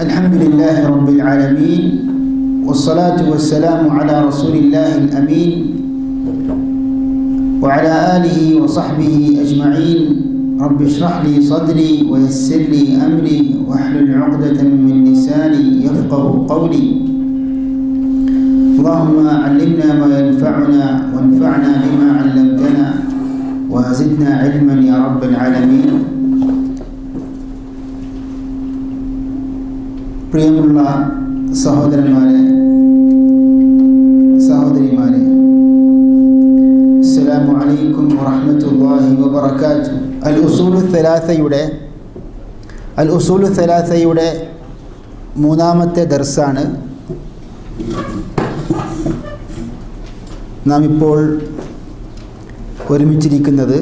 الحمد لله رب العالمين والصلاة والسلام على رسول الله الأمين وعلى آله وصحبه أجمعين. رب اشرح لي صدري ويسر لي أمري واحلل عقدة من لساني يفقه قولي. اللهم علمنا ما ينفعنا وانفعنا بما علمتنا وزدنا علما يا رب العالمين. പ്രിയമുള്ള സഹോദരന്മാരെ, സഹോദരിമാരെ, അസ്സലാമു അലൈക്കും വറഹ്മത്തുള്ളാഹി വബറകാതുഹു. അൽ ഉസൂലു സലാസയുടെ മൂന്നാമത്തെ ദർസാണ് നാം ഇപ്പോൾ ഒരുമിച്ചിരിക്കുന്നത്.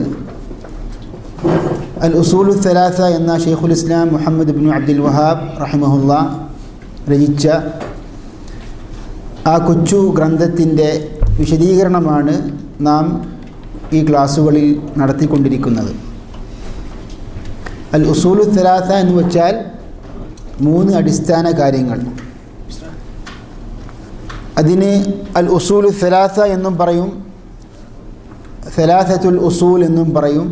അൽ ഉസൂലു സലാസ എന്ന ഷെയ്ഖുൽ ഇസ്ലാം മുഹമ്മദ് ഇബ്നു അബ്ദുൽ വഹാബ് റഹിമഹുല്ലാ രചിച്ച ആ കൊച്ചു ഗ്രന്ഥത്തിൻ്റെ വിശദീകരണമാണ് നാം ഈ ക്ലാസ്സുകളിൽ നടത്തിക്കൊണ്ടിരിക്കുന്നത്. അൽ ഉസൂലു സലാസ എന്ന് വെച്ചാൽ മൂന്ന് അടിസ്ഥാന കാര്യങ്ങൾ. അതിന് അൽ ഉസൂലു സലാസ എന്നും പറയും, സലാസത്തുൽ ഉസൂൽ എന്നും പറയും.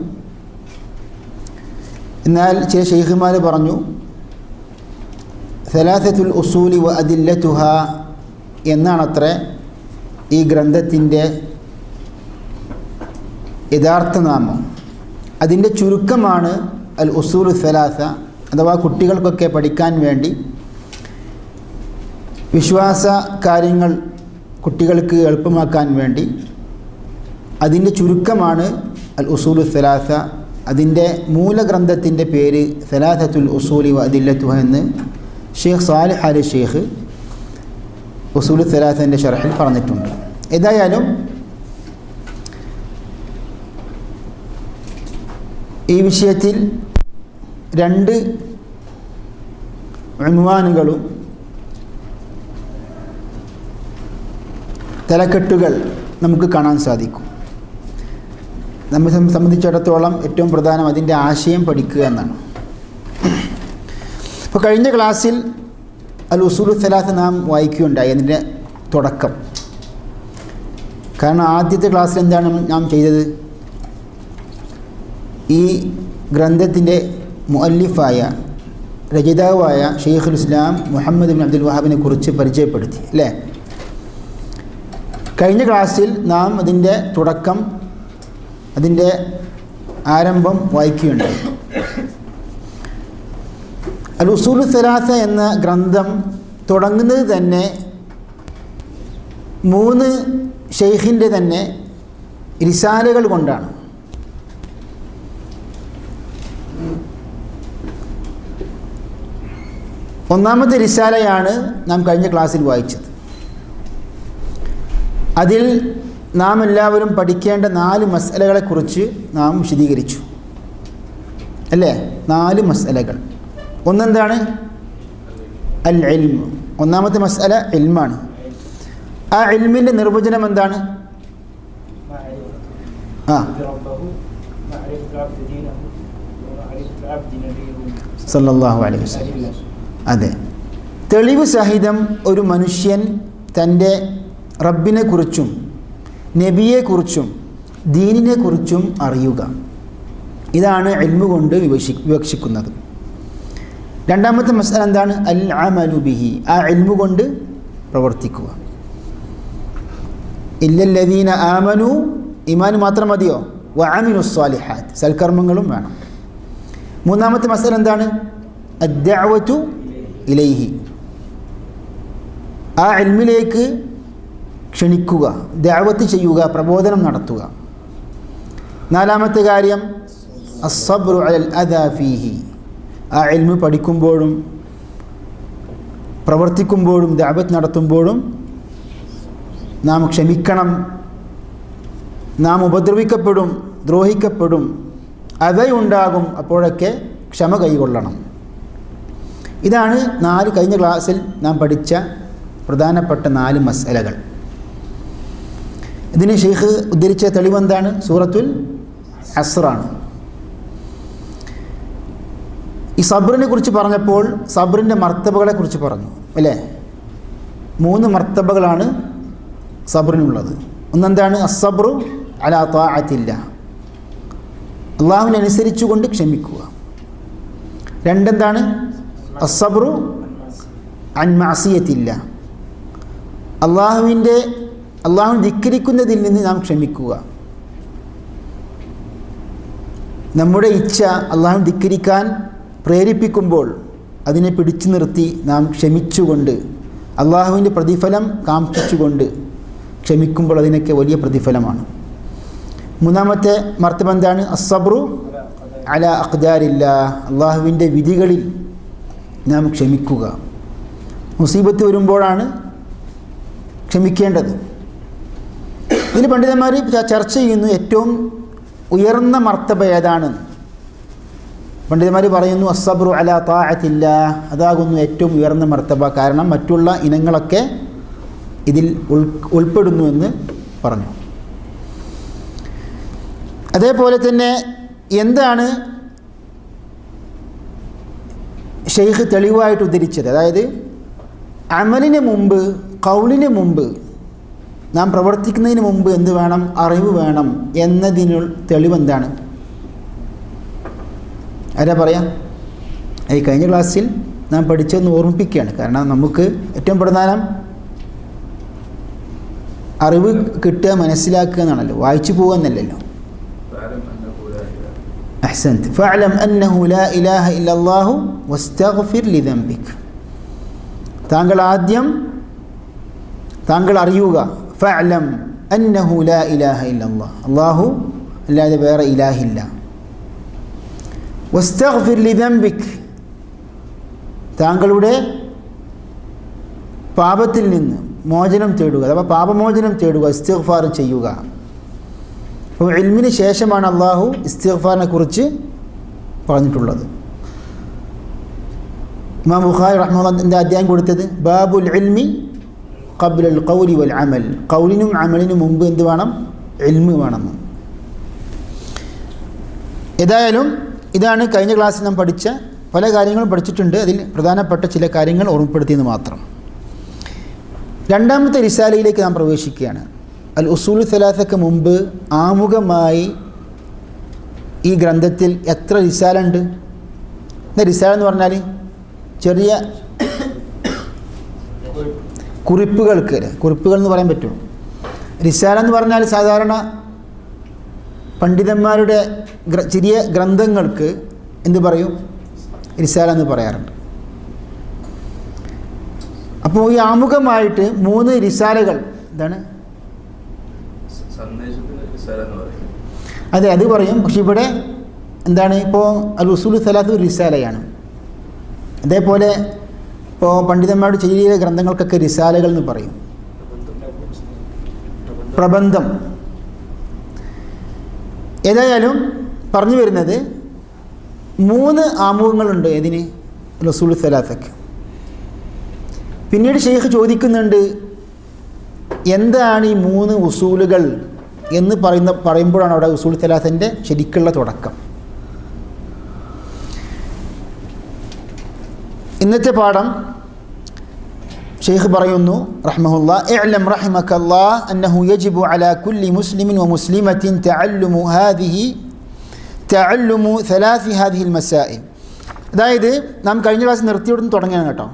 എന്നാൽ ചില ശൈഖുമാർ പറഞ്ഞു സലാസത്തുൽ ഉസൂലി വ അദില്ലതുഹ എന്നാണത്രേ ഈ ഗ്രന്ഥത്തിൻ്റെ യഥാർത്ഥ നാമം. അതിൻ്റെ ചുരുക്കമാണ് അൽ ഉസൂലു സലാസ. അഥവാ കുട്ടികൾക്കൊക്കെ പഠിക്കാൻ വേണ്ടി വിശ്വാസ കാര്യങ്ങൾ കുട്ടികൾക്ക് എളുപ്പമാക്കാൻ വേണ്ടി അതിൻ്റെ ചുരുക്കമാണ് അൽ ഉസൂലു സലാസ. അതിൻ്റെ മൂലഗ്രന്ഥത്തിൻ്റെ പേര് സലാസത്തുൽ ഉസൂലി വ അദില്ലതുഹ എന്ന് ഷെയ്ഖ് സാലിഹ് അൽ ഷെയ്ഖ് ഉസൂലു സലാസൻ്റെ ശർഹിൽ പറഞ്ഞിട്ടുണ്ട്. ഏതായാലും ഈ വിഷയത്തിൽ രണ്ട് ഉൻവാനുകളും തലക്കെട്ടുകൾ നമുക്ക് കാണാൻ സാധിക്കും. നമ്മെ സംബന്ധിച്ചിടത്തോളം ഏറ്റവും പ്രധാനം അതിൻ്റെ ആശയം പഠിക്കുക എന്നാണ്. ഇപ്പോൾ കഴിഞ്ഞ ക്ലാസ്സിൽ അൽ ഉസൂലു സലാസ നാം വായിക്കുകയുണ്ടായി, അതിൻ്റെ തുടക്കം. കാരണം ആദ്യത്തെ ക്ലാസ്സിൽ എന്താണ് നാം ചെയ്തത്? ഈ ഗ്രന്ഥത്തിൻ്റെ മുഅല്ലിഫായ രചയിതാവായ ഷെയ്ഖുൽ ഇസ്ലാം മുഹമ്മദ് ഇബ്നു അബ്ദുൽ വഹാബിനെ കുറിച്ച് പരിചയപ്പെടുത്തി അല്ലേ? കഴിഞ്ഞ ക്ലാസ്സിൽ നാം അതിൻ്റെ തുടക്കം, അതിൻ്റെ ആരംഭം വായിക്കുകയുണ്ടായി. അൽ ഉസൂലു സലാസ എന്ന ഗ്രന്ഥം തുടങ്ങുന്നത് തന്നെ മൂന്ന് ഷെയ്ഖിൻ്റെ തന്നെ റിസാലകൾ കൊണ്ടാണ്. ഒന്നാമത്തെ റിസാലയാണ് നാം കഴിഞ്ഞ ക്ലാസ്സിൽ വായിച്ചത്. അതിൽ നാം എല്ലാവരും പഠിക്കേണ്ട 4 മസ്അലകളെക്കുറിച്ച് നാം വിശദീകരിച്ചു അല്ലേ? 4 മസ്അലകൾ. ഒന്നെന്താണ്? അൽ ഇൽമ്. ഒന്നാമത്തെ മസ്അല ഇൽമാണ്. ആ ഇൽമിൻ്റെ നിർവചനം എന്താണ്? സല്ലല്ലാഹു അലൈഹി വസല്ലം. അതെ, തെളിവ് സഹിതം ഒരു മനുഷ്യൻ തൻ്റെ റബ്ബിനെക്കുറിച്ചും നബിയെക്കുറിച്ചും ദീനിനെക്കുറിച്ചും അറിയുക. ഇതാണ് ഇൽമു കൊണ്ട് വിവക്ഷിക്കുന്നത്. രണ്ടാമത്തെ മസ്അല എന്താണ്? അൽ അമലു ബിഹി. ആ ഇൽമു കൊണ്ട് പ്രവർത്തിക്കുക. ഇല്ലല്ലദീന ആമനു, ഈമാൻ മാത്രം മതിയോ? വ അമിലുസ് സ്വാലിഹാത്ത്, സൽക്കർമ്മങ്ങളും വേണം. മൂന്നാമത്തെ മസ്അല എന്താണ്? അദ്ദഅവതു ഇലൈഹി. ആ ഇൽമിലേക്ക് ക്ഷണിക്കുക, ദഅവത്ത് ചെയ്യുക, പ്രബോധനം നടത്തുക. നാലാമത്തെ കാര്യം അസ്സബ്റു അലൽ അദാ ഫീഹി. ആ ഇൽമു പഠിക്കുമ്പോഴും പ്രവർത്തിക്കുമ്പോഴും ദഅവത്ത് നടത്തുമ്പോഴും നാം ക്ഷമിക്കണം. നാം ഉപദ്രവിക്കപ്പെടും, ദ്രോഹിക്കപ്പെടും, അതയുണ്ടാകും. അപ്പോഴൊക്കെ ക്ഷമ കൈകൊള്ളണം. ഇതാണ് കഴിഞ്ഞ ക്ലാസ്സിൽ നാം പഠിച്ച പ്രധാനപ്പെട്ട 4 മസ്അലകൾ. ഇതിന് ഷെയ്ഖ് ഉദ്ധരിച്ച തെളിവെന്താണ്? സൂറത്തുൽ അസ്റാണ്. ഈ സബ്റിനെ കുറിച്ച് പറഞ്ഞപ്പോൾ സബ്റിൻ്റെ മർത്തബകളെ കുറിച്ച് പറഞ്ഞു അല്ലേ? 3 മർത്തബകളാണ് സബ്റിനുള്ളത്. ഒന്നെന്താണ്? അസ്സബ്റു അലാ ത്വാഅത്തില്ല, അള്ളാഹുവിനനുസരിച്ചുകൊണ്ട് ക്ഷമിക്കുക. 2 എന്താണ്? അസ്സബ്റു അൻ മഅസിയത്തില്ല, അള്ളാഹുവിനെ ധിക്കരിക്കുന്നതിൽ നിന്ന് നാം ക്ഷമിക്കുക. നമ്മുടെ ഇച്ഛ അള്ളാഹു ധിക്കരിക്കാൻ പ്രേരിപ്പിക്കുമ്പോൾ അതിനെ പിടിച്ചു നിർത്തി നാം ക്ഷമിച്ചുകൊണ്ട് അള്ളാഹുവിൻ്റെ പ്രതിഫലം കാംക്ഷിച്ചുകൊണ്ട് ക്ഷമിക്കുമ്പോൾ അതിനൊക്കെ വലിയ പ്രതിഫലമാണ്. 3ാമത്തെ മർത്തബ എന്താണ്? അസ്സബ്റു അലാ അഖ്ദാരില്ല, അള്ളാഹുവിൻ്റെ വിധികളിൽ നാം ക്ഷമിക്കുക. മുസീബത്ത് വരുമ്പോഴാണ് ക്ഷമിക്കേണ്ടത്. ഇതിന് പണ്ഡിതന്മാർ ചർച്ച ചെയ്യുന്നു ഏറ്റവും ഉയർന്ന മർത്തബ ഏതാണ്. പണ്ഡിതന്മാർ പറയുന്നു അസ്സബ്റു അലാ ത്വാഅത്തില്ല, അതാകുന്നു ഏറ്റവും ഉയർന്ന മർത്തബ. കാരണം മറ്റുള്ള ഇനങ്ങളൊക്കെ ഇതിൽ ഉൾപ്പെടുന്നുവെന്ന് പറഞ്ഞു. അതേപോലെ തന്നെ എന്താണ് ഷെയ്ഖ് തെളിവായിട്ട് ഉദ്ധരിച്ചത്? അതായത് അമലിന് മുമ്പ്, ഖൗലിന് മുമ്പ്, നാം പ്രവർത്തിക്കുന്നതിന് മുമ്പ് എന്ത് വേണം? അറിവ് വേണം എന്നതിനുള്ള തെളിവെന്താണ്? ആരാ പറയാം? ഈ കഴിഞ്ഞ ക്ലാസ്സിൽ നാം പഠിച്ചതെന്ന് ഓർമ്മിപ്പിക്കുകയാണ്. കാരണം നമുക്ക് ഏറ്റവും പ്രധാനം അറിവ് കിട്ടുക, മനസ്സിലാക്കുക എന്നാണല്ലോ, വായിച്ചു പോകുക എന്നല്ലല്ലോ. അഹ്സൻത്. ഫഅലം അന്നഹു ലാ ഇലാഹ ഇല്ലല്ലാഹു വസ്തഗ്ഫിർ ലിദംബിക്. താങ്കൾ അറിയുക, ഫഅലം അന്നഹു ലാ ഇലാഹ ഇല്ലല്ലാഹ്, അല്ലാഹു അല്ലാതെ വേറെ ഇലാഹില്ല. വസ്തഗ്ഫിർ ലിദംബിക്, താങ്കളുടെ പാപത്തിൽ നിന്ന് മോചനം തേടുക, അഥവാ പാപമോചനം തേടുക, ഇസ്തിഗ്ഫാർ ചെയ്യുക. അപ്പോൾ ഇൽമിന് ശേഷമാണ് അള്ളാഹു ഇസ്തിഗ്ഫാറിനെ കുറിച്ച് പറഞ്ഞിട്ടുള്ളത്. ഇമാം ബുഖാരി റഹ്മത്തുള്ളാഹിന്റെ അധ്യായം കൊടുത്തത് ബാബുൽ ഇൽമി ഖബ്ലൽ ഖൗലി വൽ അമൽ, ഖൗലിനും അമലിനും മുമ്പ് എന്ത് വേണം? ഇൽമ് വേണമെന്ന്. ഏതായാലും ഇതാണ് കഴിഞ്ഞ ക്ലാസ്സിൽ നാം പഠിച്ച പല കാര്യങ്ങളും പഠിച്ചിട്ടുണ്ട്. അതിൽ പ്രധാനപ്പെട്ട ചില കാര്യങ്ങൾ ഓർമ്മപ്പെടുത്തിയെന്ന് മാത്രം. 2ാമത്തെ റിസാലയിലേക്ക് നാം പ്രവേശിക്കുകയാണ്. അൽ ഉസൂൽ സലാസയ്ക്ക് മുമ്പ് ആമുഖമായി ഈ ഗ്രന്ഥത്തിൽ എത്ര റിസാല ഉണ്ട്? റിസാല എന്ന് പറഞ്ഞാൽ ചെറിയ കുറിപ്പുകൾ എന്ന് പറയാൻ പറ്റുമോ? റിസാല എന്ന് പറഞ്ഞാൽ സാധാരണ പണ്ഡിതന്മാരുടെ ചെറിയ ഗ്രന്ഥങ്ങൾക്ക് എന്ത് പറയും? റിസാല എന്ന് പറയാറുണ്ട്. അപ്പോൾ ഈ ആമുഖമായിട്ട് 3 റിസാലകൾ എന്താണ്? അതെ, അത് പറയും. പക്ഷെ ഇവിടെ എന്താണ്? ഇപ്പോൾ അൽ ഉസൂൽ സലാത്ത് റിസാലയാണ്. അതേപോലെ ഇപ്പോൾ പണ്ഡിതന്മാരുടെ ചെറിയ ഗ്രന്ഥങ്ങൾക്കൊക്കെ റിസാലകൾ എന്ന് പറയും. പ്രബന്ധം. ഏതായാലും പറഞ്ഞു വരുന്നത് 3 ആമുഖങ്ങളുണ്ട് ഇതിന്, ഉസൂൽ സലാസക്ക്. പിന്നീട് ഷെയ്ഖ് ചോദിക്കുന്നുണ്ട് എന്താണ് ഈ 3 ഉസൂലുകൾ എന്ന് പറയുമ്പോഴാണ് അവിടെ ഉസൂൽ സലാസിൻ്റെ ശരിക്കുള്ള തുടക്കം. ഇന്നത്തെ പാഠം ഷെയ്ഖ് പറയുന്നു റഹ്മഹുല്ലാ, ഇഅ്ലം റഹിമകല്ലാഹ് അന്നഹു യജിബു അലാ കുല്ലി മുസ്ലിമിൻ വ മുസ്ലിമത്തിൻ തഅല്ലുമു സലാസി ഹാദിഹിൽ മസാഇൽ. അതായത് നാം കഴിഞ്ഞ ക്ലാസ് നിർത്തിയോടുന്ന് തുടങ്ങിയാണ് കേട്ടോ.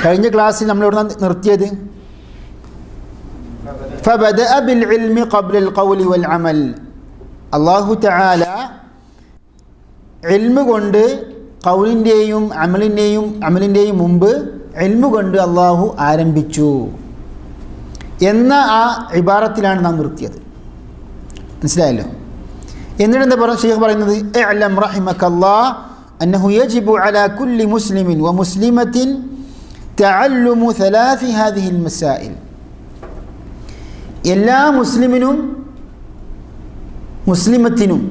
കഴിഞ്ഞ ക്ലാസ്സിൽ നമ്മളിവിടെ നിർത്തിയത് ഫബദഅ ബിൽ ഇൽമി ഖബ്ലൽ ഖൗലി വൽ അമൽ. അല്ലാഹു തആല ഇൽമു കൊണ്ട് ഖൗലിൻ്റെയും അമലിൻ്റെയും മുമ്പ് ഇൽമു കൊണ്ട് അള്ളാഹു ആരംഭിച്ചു എന്ന ആ ഇബാറത്തിലാണ് നാം നിർത്തിയത്. മനസ്സിലായല്ലോ? എന്നിട്ട് എന്താ ഷെയ്ഖ് പറയുന്നത്? ഇഅ്ലം റഹിമകല്ലാഹ് അന്നഹു യജിബു അലാ കുല്ലി മുസ്ലിമിൻ വ മുസ്ലിമത്തിൻ തഅല്ലുമു സലാസി ഹാദിഹിൽ മസാഇൽ. എല്ലാ മുസ്ലിമിനും മുസ്ലിമത്തിനും,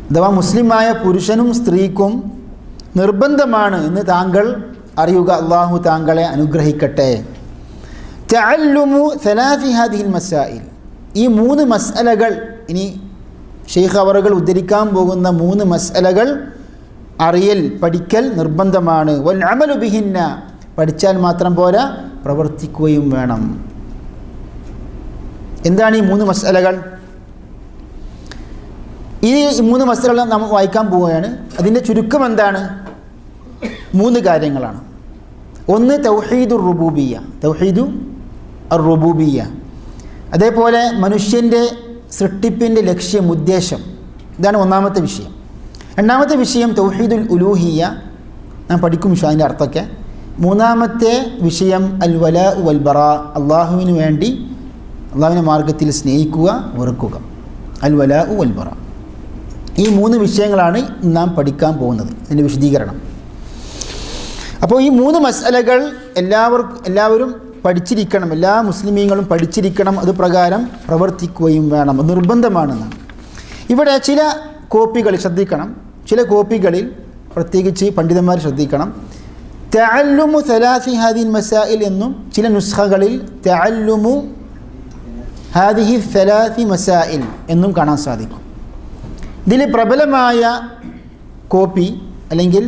അഥവാ മുസ്ലിമായ പുരുഷനും സ്ത്രീക്കും നിർബന്ധമാണ് എന്ന് താങ്കൾ അറിയുക. അള്ളാഹു താങ്കളെ അനുഗ്രഹിക്കട്ടെ. തഅല്ലുമു സലാസി ഹാദിഹിൽ മസാഇൽ, ഈ 3 മസ്അലകൾ. ഇനി ഷെയ്ഖ് അവറുകൾ ഉദ്ധരിക്കാൻ പോകുന്ന 3 മസ്അലകൾ അറിയൽ, പഠിക്കൽ നിർബന്ധമാണ്. വൽ അമലു ബിഹിന്ന, പഠിച്ചാൽ മാത്രം പോരാ, പ്രവർത്തിക്കുകയും വേണം. എന്താണ് ഈ 3 മസ്അലകൾ? ഈ 3 മസ്അലകൾ നമ്മൾ വായിക്കാൻ പോവുകയാണ്. അതിൻ്റെ ചുരുക്കം എന്താണ്? 3 കാര്യങ്ങളാണ്. ഒന്ന് തൗഹീദുർ റുബൂബിയ്യ, തൗഹീദു അർ റുബൂബിയ്യ. അതേപോലെ മനുഷ്യൻ്റെ സൃഷ്ടിപ്പിൻ്റെ ലക്ഷ്യം, ഉദ്ദേശം. ഇതാണ് ഒന്നാമത്തെ വിഷയം. രണ്ടാമത്തെ വിഷയം തൗഹീദുൽ ഉലൂഹിയ്യ, നാം പഠിക്കും അതിൻ്റെ അർത്ഥമൊക്കെ. മൂന്നാമത്തെ വിഷയം അൽ വലാ വൽ ബറാ, അള്ളാഹുവിന് വേണ്ടി അള്ളാഹുവിൻ്റെ മാർഗത്തിൽ സ്നേഹിക്കുക, വെറുക്കുക. അൽ വലാ വൽ ബറാ. ഈ 3 വിഷയങ്ങളാണ് നാം പഠിക്കാൻ പോകുന്നത്, അതിൻ്റെ വിശദീകരണം. അപ്പോൾ ഈ 3 മസ്അലകൾ എല്ലാവരും പഠിച്ചിരിക്കണം, എല്ലാ മുസ്ലിമീങ്ങളും പഠിച്ചിരിക്കണം. അത് പ്രകാരം പ്രവർത്തിക്കുകയും വേണം, അത് നിർബന്ധമാണെന്നാണ്. ഇവിടെ ചില കോപ്പികൾ ശ്രദ്ധിക്കണം. ചില കോപ്പികളിൽ പ്രത്യേകിച്ച് പണ്ഡിതന്മാർ ശ്രദ്ധിക്കണം. തഅല്ലുമു സലാസി ഹാദിഹിൽ മസാഇൽ എന്നും ചില നുസ്ഖകളിൽ തഅല്ലുമു ഹാദിഹി സലാസി മസാഇൽ എന്നും കാണാൻ സാധിക്കും. ഇതിൽ പ്രബലമായ കോപ്പി അല്ലെങ്കിൽ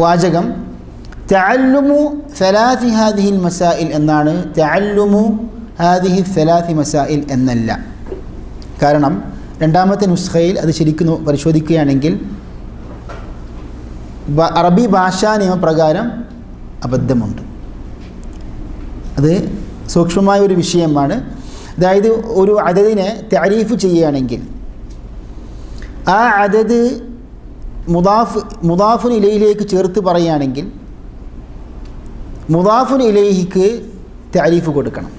വാചകം തഅല്ലുമു സലാസി ഹാദിഹിൽ മസാഇൽ എന്നാണ്, തഅല്ലുമു ഹാദിഹി സലാസി മസാഇൽ എന്നല്ല. കാരണം രണ്ടാമത്തെ നുസ്ഖയിൽ അത് ശരിക്കും പരിശോധിക്കുകയാണെങ്കിൽ അറബി ഭാഷാ നിയമപ്രകാരം അബദ്ധമുണ്ട്. അത് സൂക്ഷ്മമായ ഒരു വിഷയമാണ്. അതായത് ഒരു അദദിനെ തഅരീഫ് ചെയ്യുകയാണെങ്കിൽ ആ അദദ് മുദാഫുൻ ഇലൈഹിലേക്ക് ചേർത്ത് പറയുകയാണെങ്കിൽ മുദാഫുൻ ഇലൈഹിക്ക് തഅരീഫ് കൊടുക്കണം.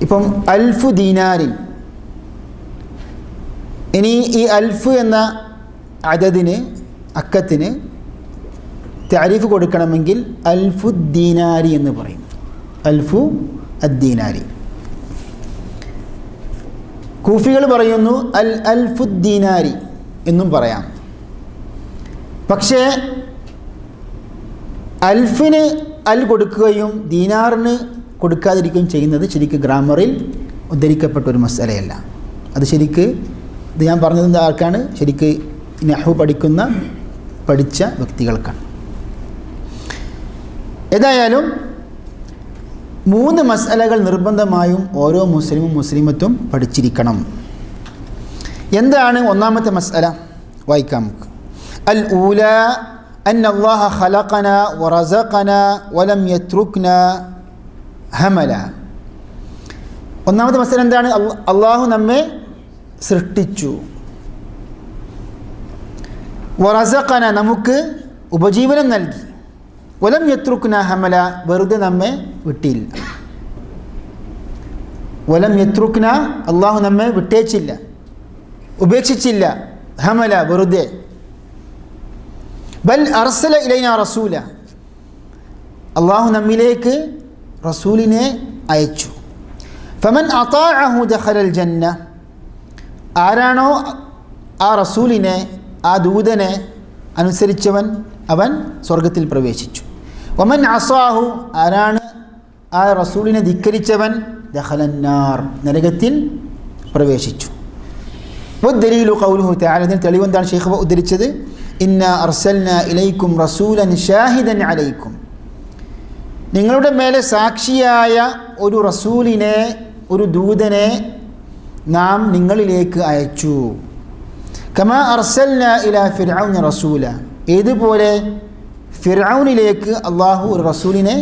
ഇപ്പം അൽഫു ദീനാരിൻ, ഇനി ഈ അൽഫ് എന്ന അദദിന്, അക്കത്തിന് തഅരീഫ് കൊടുക്കണമെങ്കിൽ അൽഫു ദീനാരി എന്ന് പറയും. അൽഫു അദ്ദീനാരി. കൂഫികൾ പറയുന്നു അൽ അൽഫു ദീനാരി എന്നും പറയാം. പക്ഷേ അൽഫിന് അൽ കൊടുക്കുകയും ദീനാറിന് കൊടുക്കാതിരിക്കുകയും ചെയ്യുന്നത് ശരിക്ക് ഗ്രാമറിൽ ഉദ്ധരിക്കപ്പെട്ട ഒരു മസലയല്ല. അത് ശരിക്ക് ഇത് ഞാൻ പറഞ്ഞത് ആർക്കാണ്? ശരിക്ക് നഹ്വു പഠിച്ച വ്യക്തികൾക്കാണ്. ഏതായാലും 3 മസ്അലകൾ നിർബന്ധമായും ഓരോ മുസ്ലിമത്തും പഠിച്ചിരിക്കണം. എന്താണ് ഒന്നാമത്തെ മസ്അല? വായിക്കാം നമുക്ക്. അൽ ഊല അൻ അല്ലാഹ ഖലഖന വറസഖന വലം യത്രുക്ന ഹമല. ഒന്നാമത്തെ മസ്അല എന്താണ്? അള്ളാഹു നമ്മെ സൃഷ്ടിച്ചു, വറസഖന നമുക്ക് ഉപജീവനം നൽകി, വലം യത്രുക്ന ഹമല വെറുതെ നമ്മെ വിട്ടില്ല. വലം യത്രുക്ന അള്ളാഹു നമ്മെ വിട്ടേച്ചില്ല, ഉപേക്ഷിച്ചില്ല. ഹമല വെറുതെ. ബൽ അർസല ഇലൈന റസൂല അള്ളാഹു നമ്മിലേക്ക് റസൂലിനെ അയച്ചു. ഫമൻ അതാഅഹു ദഖലൽ ജന്ന ആരാണോ ആ റസൂലിനെ, ആ ദൂതനെ അനുസരിച്ചവൻ അവൻ സ്വർഗത്തിൽ പ്രവേശിച്ചു. വമൻ അസാഹു ആരാണ് ആ റസൂലിനെ ധിക്കരിച്ചവൻ ദഖലന്നാർ നരകത്തിൽ പ്രവേശിച്ചു. വദ്ദലീലു ഖൗലുഹു തആല. ഇതിന് തെളിവെന്താണ് ശൈഖ് ഉദ്ധരിച്ചത്? ഇന്നാ അർസൽനാ ഇലൈക്കും റസൂലൻ ഷാഹിദൻ അലൈക്കും. നിങ്ങളുടെ മേലെ സാക്ഷിയായ ഒരു റസൂലിനെ, ഒരു ദൂതനെ നാം നിങ്ങളിലേക്ക് അയച്ചു. കമാ അർസൽനാ ഇലാ ഫിർഔന റസൂല. ഏതുപോലെ ഫിർഔനിലേക്ക് അള്ളാഹു ഒരു റസൂലിനെ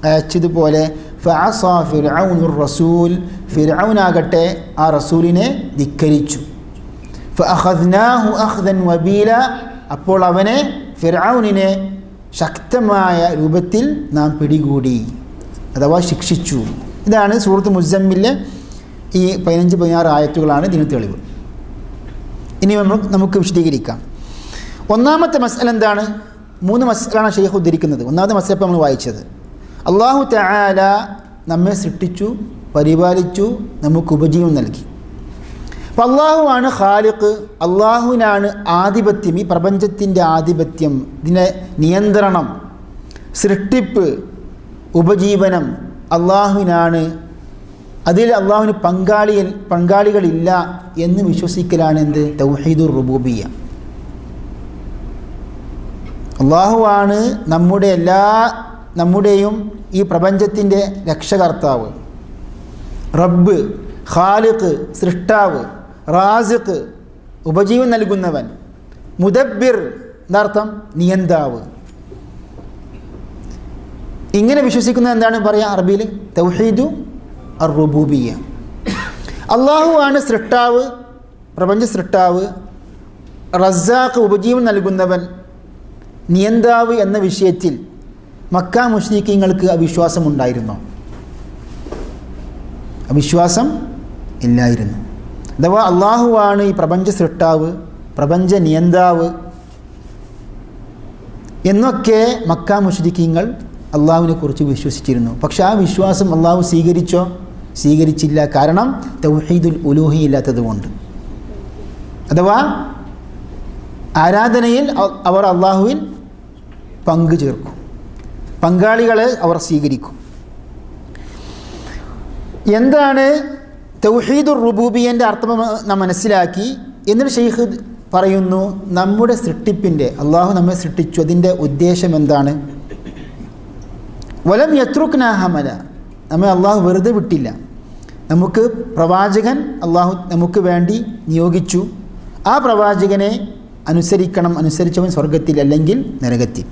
അയച്ചതുപോലെ ഫഅസാ ഫിർഔനുർ റസൂൽ, ഫിർഔനാകട്ടെ ആ റസൂലിനെ ധിക്കരിച്ചു. ഫഅഖദ്നാഹു അഖ്ദൻ വബീല, അപ്പോൾ അവനെ ഫിർഔനിനെ ശക്തമായ രൂപത്തിൽ നാം പിടികൂടി അഥവാ ശിക്ഷിച്ചു. ഇതാണ് സൂറത്ത് മുസ്സമ്മിലെ ഈ 15-16 ആയത്തുകളാണ് ഇതിന് തെളിവ്. ഇനി നമുക്ക് വിശദീകരിക്കാം. ഒന്നാമത്തെ മസ്അല എന്താണ്? 3 മസ്അലാണ് ശൈഖ് ഉദ്ധരിക്കുന്നത്. ഒന്നാമത്തെ മസ്അല നമ്മൾ വായിച്ചത്. അല്ലാഹു തആല നമ്മെ സൃഷ്ടിച്ചു, പരിപാലിച്ചു, നമുക്ക് ഉപജീവനം നൽകി. അപ്പോൾ അള്ളാഹുവാണ് ഖാലിഖ്, അള്ളാഹുവിനാണ് ആധിപത്യം, ഈ പ്രപഞ്ചത്തിൻ്റെ ആധിപത്യം, ഇതിൻ്റെ നിയന്ത്രണം, സൃഷ്ടിപ്പ്, ഉപജീവനം അള്ളാഹുവിനാണ് അതിൽ അള്ളാഹുവിന് പങ്കാളികളില്ല എന്ന് വിശ്വസിക്കലാണ് എന്ത്? തൗഹീദുർ റുബൂബിയ്യ. അള്ളാഹുവാണ് നമ്മുടെയും ഈ പ്രപഞ്ചത്തിൻ്റെ രക്ഷകർത്താവ്, റബ്ബ്, ഖാലിഖ് സൃഷ്ടാവ്, റാസിഖ് ഉപജീവൻ നൽകുന്നവൻ, മുദബ്ബിർ എന്താർത്ഥം? നിയന്താവ്. ഇങ്ങനെ വിശ്വസിക്കുന്നത് എന്താണ് പറയുക അറബിയിൽ? തൗഹീദു അർ-റുബൂബിയ്യ. അള്ളാഹുവാണ് സൃഷ്ടാവ്, പ്രപഞ്ച സൃഷ്ടാവ്, റസ്സാഖ് ഉപജീവൻ നൽകുന്നവൻ, നിയന്താവ് എന്ന വിഷയത്തിൽ മക്ക മുശ്രിക്കീങ്ങൾക്ക് അവിശ്വാസമുണ്ടായിരുന്നോ? അവിശ്വാസം ഇല്ലായിരുന്നു. അഥവാ അള്ളാഹുവാണ് ഈ പ്രപഞ്ച സൃഷ്ടാവ്, പ്രപഞ്ച നിയന്താവ് എന്നൊക്കെ മക്ക മുശ്രിക്കീങ്ങൾ അള്ളാഹുവിനെ കുറിച്ച് വിശ്വസിച്ചിരുന്നു. പക്ഷെ ആ വിശ്വാസം അള്ളാഹു സ്വീകരിച്ചോ? സ്വീകരിച്ചില്ല. കാരണം തൗഹീദുൽ ഉലൂഹി ഇല്ലാത്തതുകൊണ്ട്. അഥവാ ആരാധനയിൽ അവർ അള്ളാഹുവിൽ പങ്കു ചേർക്കും, പങ്കാളികളെ അവർ സ്വീകരിക്കും. എന്താണ് തൗഹീദുർ റുബൂബിയ്യൻ്റെ അർത്ഥം നാം മനസ്സിലാക്കി. എന്നിട്ട് ഷെയ്ഖ് പറയുന്നു, നമ്മുടെ സൃഷ്ടിപ്പിൻ്റെ, അള്ളാഹു നമ്മെ സൃഷ്ടിച്ചു, അതിൻ്റെ ഉദ്ദേശം എന്താണ്? വലം യത്രുക്നാ ഹമല, നമ്മെ അള്ളാഹു വെറുതെ വിട്ടില്ല. നമുക്ക് പ്രവാചകൻ അള്ളാഹു നമുക്ക് വേണ്ടി നിയോഗിച്ചു. ആ പ്രവാചകനെ അനുസരിക്കണം, അനുസരിച്ചവൻ സ്വർഗത്തിൽ അല്ലെങ്കിൽ നരകത്തിൽ.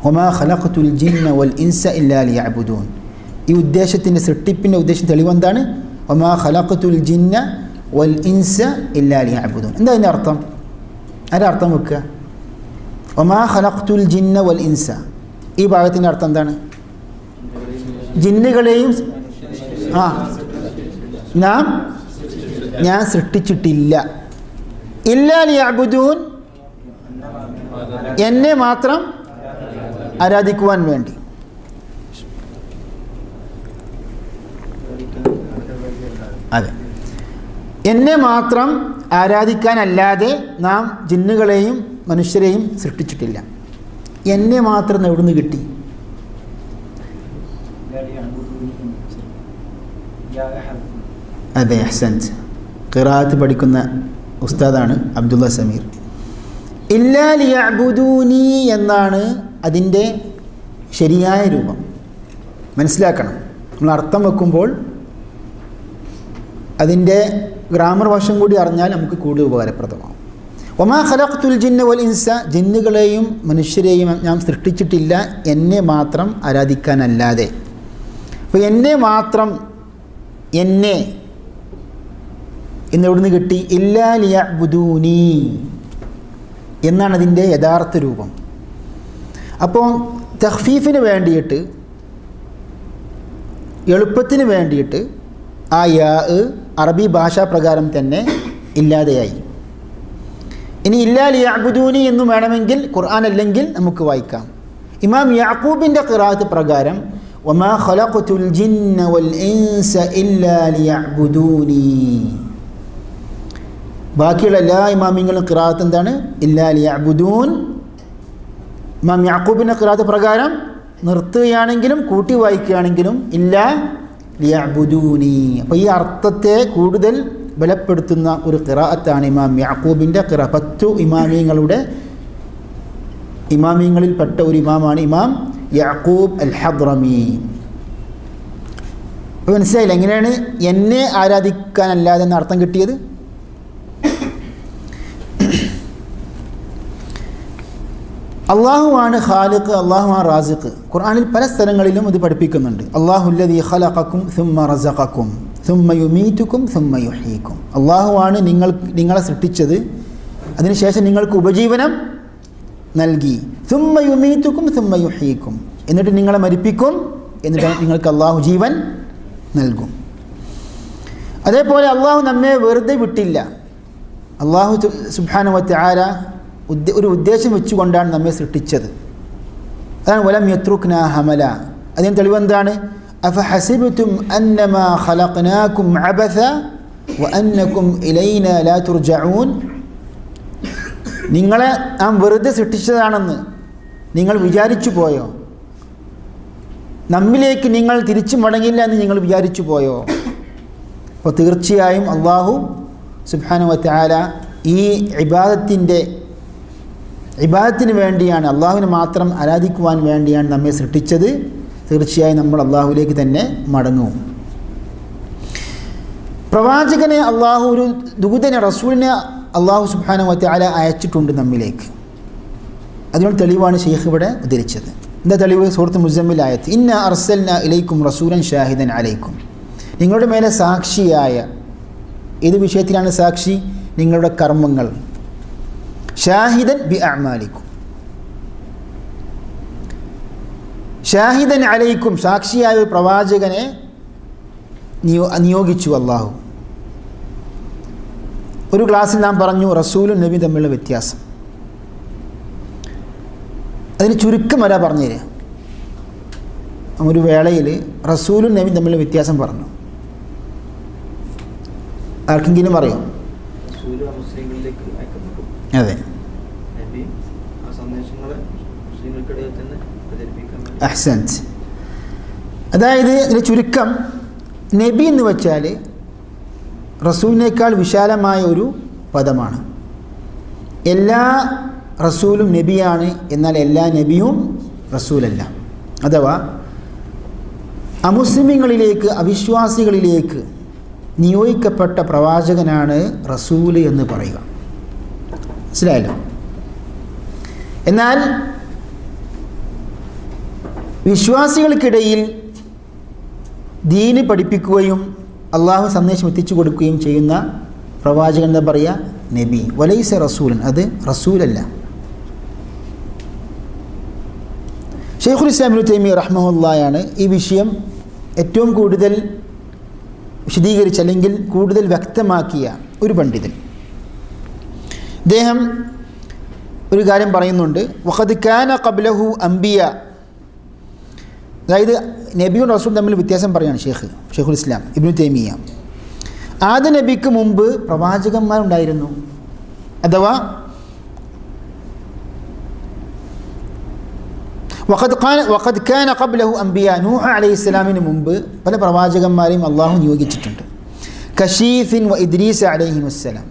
വമാ ഖലഖതുൽ ജിന്ന വൽ ഇൻസ ഇല്ലാ ലിയഅ്ബുദൂൻ. ഈ ഉദ്ദേശത്തിൻ്റെ, സൃഷ്ടിപ്പിൻ്റെ ഉദ്ദേശം തെളിവെന്താണ്? വമാ ഖലഖതുൽ ജിന്ന വൽ ഇൻസ ഇല്ലാ ലിയഅ്ബുദൂൻ. എന്താ അതിൻ്റെ അർത്ഥം? അതിൻ്റെ അർത്ഥം വെക്കുക. വമാ ഖലഖതുൽ ജിന്ന വൽ ഇൻസ, ഈ ഭാഗത്തിൻ്റെ അർത്ഥം എന്താണ്? ജിന്നുകളെയും ഞാൻ സൃഷ്ടിച്ചിട്ടില്ല. ഇല്ലാ ലിയഅ്ബുദൂൻ, എന്നെ മാത്രം ആരാധിക്കുവാൻ വേണ്ടി. അതെ, എന്നെ മാത്രം ആരാധിക്കാനല്ലാതെ നാം ജിന്നുകളെയും മനുഷ്യരെയും സൃഷ്ടിച്ചിട്ടില്ല. എന്നെ മാത്രം എവിടുന്ന് കിട്ടി? അതെ, അഹ്സൻത്. ഖിറാഅത്ത് പഠിക്കുന്ന ഉസ്താദാണ് അബ്ദുള്ള സമീർ. ഇല്ലാ ലിയഅ്ബുദൂനി എന്നാണ് അതിൻ്റെ ശരിയായ രൂപം. മനസ്സിലാക്കണം, നമ്മൾ അർത്ഥം വെക്കുമ്പോൾ അതിൻ്റെ ഗ്രാമർ വശം കൂടി അറിഞ്ഞാൽ നമുക്ക് കൂടുതൽ ഉപകാരപ്രദമാകും. വമാ ഖലഖതുൽ ജിന്ന വൽ ഇൻസ, ജിന്നുകളെയും മനുഷ്യരെയും ഞാൻ സൃഷ്ടിച്ചിട്ടില്ല എന്നെ മാത്രം ആരാധിക്കാനല്ലാതെ. അപ്പോൾ എന്നെ മാത്രം, എന്നെ എന്നെവിടുന്ന് കിട്ടി? ഇല്ലാ ലിയഅ്ബുദൂനി എന്നാണ് അതിൻ്റെ യഥാർത്ഥ രൂപം. അപ്പോൾ തഖ്ഫീഫിന് വേണ്ടിയിട്ട്, എളുപ്പത്തിന് വേണ്ടിയിട്ട് ആ യാ അറബി ഭാഷാ പ്രകാരം തന്നെ ഇല്ലാതെയായി. ഇനി ഇല്ലാ ലിയഅ്ബുദൂനി എന്ന് വേണമെങ്കിൽ ഖുർആൻ അല്ലെങ്കിൽ നമുക്ക് വായിക്കാം. ഇമാം യാക്കൂബിൻ്റെ ഖിറാഅത്ത് പ്രകാരം വമാ ഖലഖതുൽ ജിന്ന വൽ ഇൻസ ഇല്ലാ ലിയഅ്ബുദൂനി. ബാക്കിയുള്ള എല്ലാ ഇമാമിങ്ങളും ഖിറാഅത്ത് എന്താണ്? ഇല്ലാ ലിയഅ്ബുദൂൻ. ഇമാം യാക്കൂബിൻ്റെ ഖിറാഅത്ത് പ്രകാരം നിർത്തുകയാണെങ്കിലും കൂട്ടി വായിക്കുകയാണെങ്കിലും ഇല്ലാ ലിയഅ്ബുദൂനി. അപ്പോൾ ഈ അർത്ഥത്തെ കൂടുതൽ ബലപ്പെടുത്തുന്ന ഒരു ഖിറാഅത്താണ് ഇമാം യാക്കൂബിൻ്റെ ഖിറാഅത്ത്. 10 ഇമാമിയങ്ങളിൽപ്പെട്ട ഒരു ഇമാമാണ് ഇമാം യാക്കൂബ് അൽ ഹദ്റമി. അപ്പോൾ മനസ്സിലായില്ല എങ്ങനെയാണ് എന്നെ ആരാധിക്കാനല്ലാതെ എന്ന അർത്ഥം കിട്ടിയത്? അള്ളാഹുവാണ് ഖാലിഖ്, അള്ളാഹുവാണ് റാസിഖ്. ഖുർആനിൽ പല സ്ഥലങ്ങളിലും ഇത് പഠിപ്പിക്കുന്നുണ്ട്. അല്ലാഹുല്ലദീ ഖലഖക്കും സുമ്മ റസഖക്കും സുമ്മ യുമീതുക്കും സുമ്മ യുഹ്യീക്കും. അള്ളാഹുവാണ് നിങ്ങളെ സൃഷ്ടിച്ചത്, അതിനുശേഷം നിങ്ങൾക്ക് ഉപജീവനം നൽകി. സുമ്മ യുമീതുക്കും സുമ്മ യുഹ്യീക്കും, എന്നിട്ട് നിങ്ങളെ മരിപ്പിക്കും, എന്നിട്ട് നിങ്ങൾക്ക് അള്ളാഹു ജീവൻ നൽകും. അതേപോലെ അള്ളാഹു നമ്മെ വെറുതെ വിട്ടില്ല. അള്ളാഹു സുബ്ഹാനഹു വ തആല ഒരു ഉദ്ദേശം വെച്ചുകൊണ്ടാണ് നമ്മെ സൃഷ്ടിച്ചത്. അതാണ് വലം യത്രുക്നാ ഹമല. അതിന് തെളിവെന്താണ്? അഫഹസിബ്തും അന്നമാ ഖലഖനാകും അബസ വഅന്നകും ഇലൈനാ ലാ തുർജഊൻ. നിങ്ങളെ നാം വെറുതെ സൃഷ്ടിച്ചതാണെന്ന് നിങ്ങൾ വിചാരിച്ചു പോയോ? നമ്മിലേക്ക് നിങ്ങൾ തിരിച്ചു മടങ്ങില്ല എന്ന് നിങ്ങൾ വിചാരിച്ചു പോയോ? അപ്പോൾ തീർച്ചയായും അള്ളാഹു സുബ്ഹാനഹു വ തആല ഈ ഇബാദത്തിന് വേണ്ടിയാണ്, അള്ളാഹുവിനെ മാത്രം ആരാധിക്കുവാൻ വേണ്ടിയാണ് നമ്മെ സൃഷ്ടിച്ചത്. തീർച്ചയായും നമ്മൾ അള്ളാഹുവിലേക്ക് തന്നെ മടങ്ങും. പ്രവാചകനെ അള്ളാഹു, ഒരു ദൂതനെ, റസൂലിനെ അള്ളാഹു സുബ്ഹാനഹു വ തആല അയച്ചിട്ടുണ്ട് നമ്മിലേക്ക്. അതിനുള്ള തെളിവാണ് ഷെയ്ഖ് ഇവിടെ ഉദ്ധരിച്ചത്. എന്താ തെളിവ്? സൂറത്ത് മുസമ്മിൽ ആയത്ത്, ഇന്നാ അർസൽനാ ഇലൈക്കും റസൂലൻ ഷാഹിദൻ അലൈക്കും. നിങ്ങളുടെ മേലെ സാക്ഷിയായ, ഏത് വിഷയത്തിലാണ് സാക്ഷി? നിങ്ങളുടെ കർമ്മങ്ങൾ. ഷാഹിദൻ ബി അഅ്മാലിക്കും, ഷാഹിദൻ അലൈക്കും, സാക്ഷിയായ ഒരു പ്രവാചകനെ നിയോഗിച്ചു അള്ളാഹു. ഒരു ക്ലാസ്സിൽ നാം പറഞ്ഞു റസൂലും നബി തമ്മിലുള്ള വ്യത്യാസം. അതിന് ചുരുക്കം വരാ പറഞ്ഞുതരാം. ഒരു വേളയിൽ റസൂലും നബി തമ്മിലുള്ള വ്യത്യാസം പറഞ്ഞു. ആർക്കെങ്കിലും അറിയോ? അതെ, അഹ്സൻത്. അതായത് ഇതിന് ചുരുക്കം, നബി എന്ന് വെച്ചാൽ റസൂലിനേക്കാൾ വിശാലമായ ഒരു പദമാണ്. എല്ലാ റസൂലും നബിയാണ്, എന്നാൽ എല്ലാ നബിയും റസൂലല്ല. അഥവാ അമുസ്ലിമീങ്ങളിലേക്ക്, അവിശ്വാസികളിലേക്ക് നിയോഗിക്കപ്പെട്ട പ്രവാചകനാണ് റസൂല് എന്ന് പറയുക. മനസ്സിലായല്ലോ? എന്നാൽ വിശ്വാസികൾക്കിടയിൽ ദീന് പഠിപ്പിക്കുകയും അള്ളാഹു സന്ദേശം എത്തിച്ചു കൊടുക്കുകയും ചെയ്യുന്ന പ്രവാചകൻ എന്താ പറയുക? നബി. വലൈസ റസൂലൻ, അത് റസൂലല്ല. ഷെയ്ഖുൽ ഇസ്ലാം ഇബ്നു തൈമിയ്യ റഹ്മഹുല്ലാഹയാണ് ഈ വിഷയം ഏറ്റവും കൂടുതൽ വിശദീകരിച്ച, അല്ലെങ്കിൽ കൂടുതൽ വ്യക്തമാക്കിയ ഒരു പണ്ഡിതൻ. അദ്ദേഹം ഒരു കാര്യം പറയുന്നുണ്ട്, വഖദ് കാന ഖബ്ലഹു അംബിയ. അതായത് നബിയും റസൂലും തമ്മിൽ വ്യത്യാസം പറയുകയാണ് ഷെയ്ഖുൽ ഇസ്ലാം ഇബ്നു തൈമിയ്യ. ആദ്യ നബിക്ക് മുമ്പ് പ്രവാചകന്മാരുണ്ടായിരുന്നു. അഥവാ വഖദ് കാന ഖബ്ലഹു അംബിയ, നൂഹ് അലൈഹിസ്സലാമിന് മുമ്പ് പല പ്രവാചകന്മാരെയും അള്ളാഹു നിയോഗിച്ചിട്ടുണ്ട്. കശീഫിൻ വ ഇദ്രീസ് അലൈഹിമുസ്സലാം.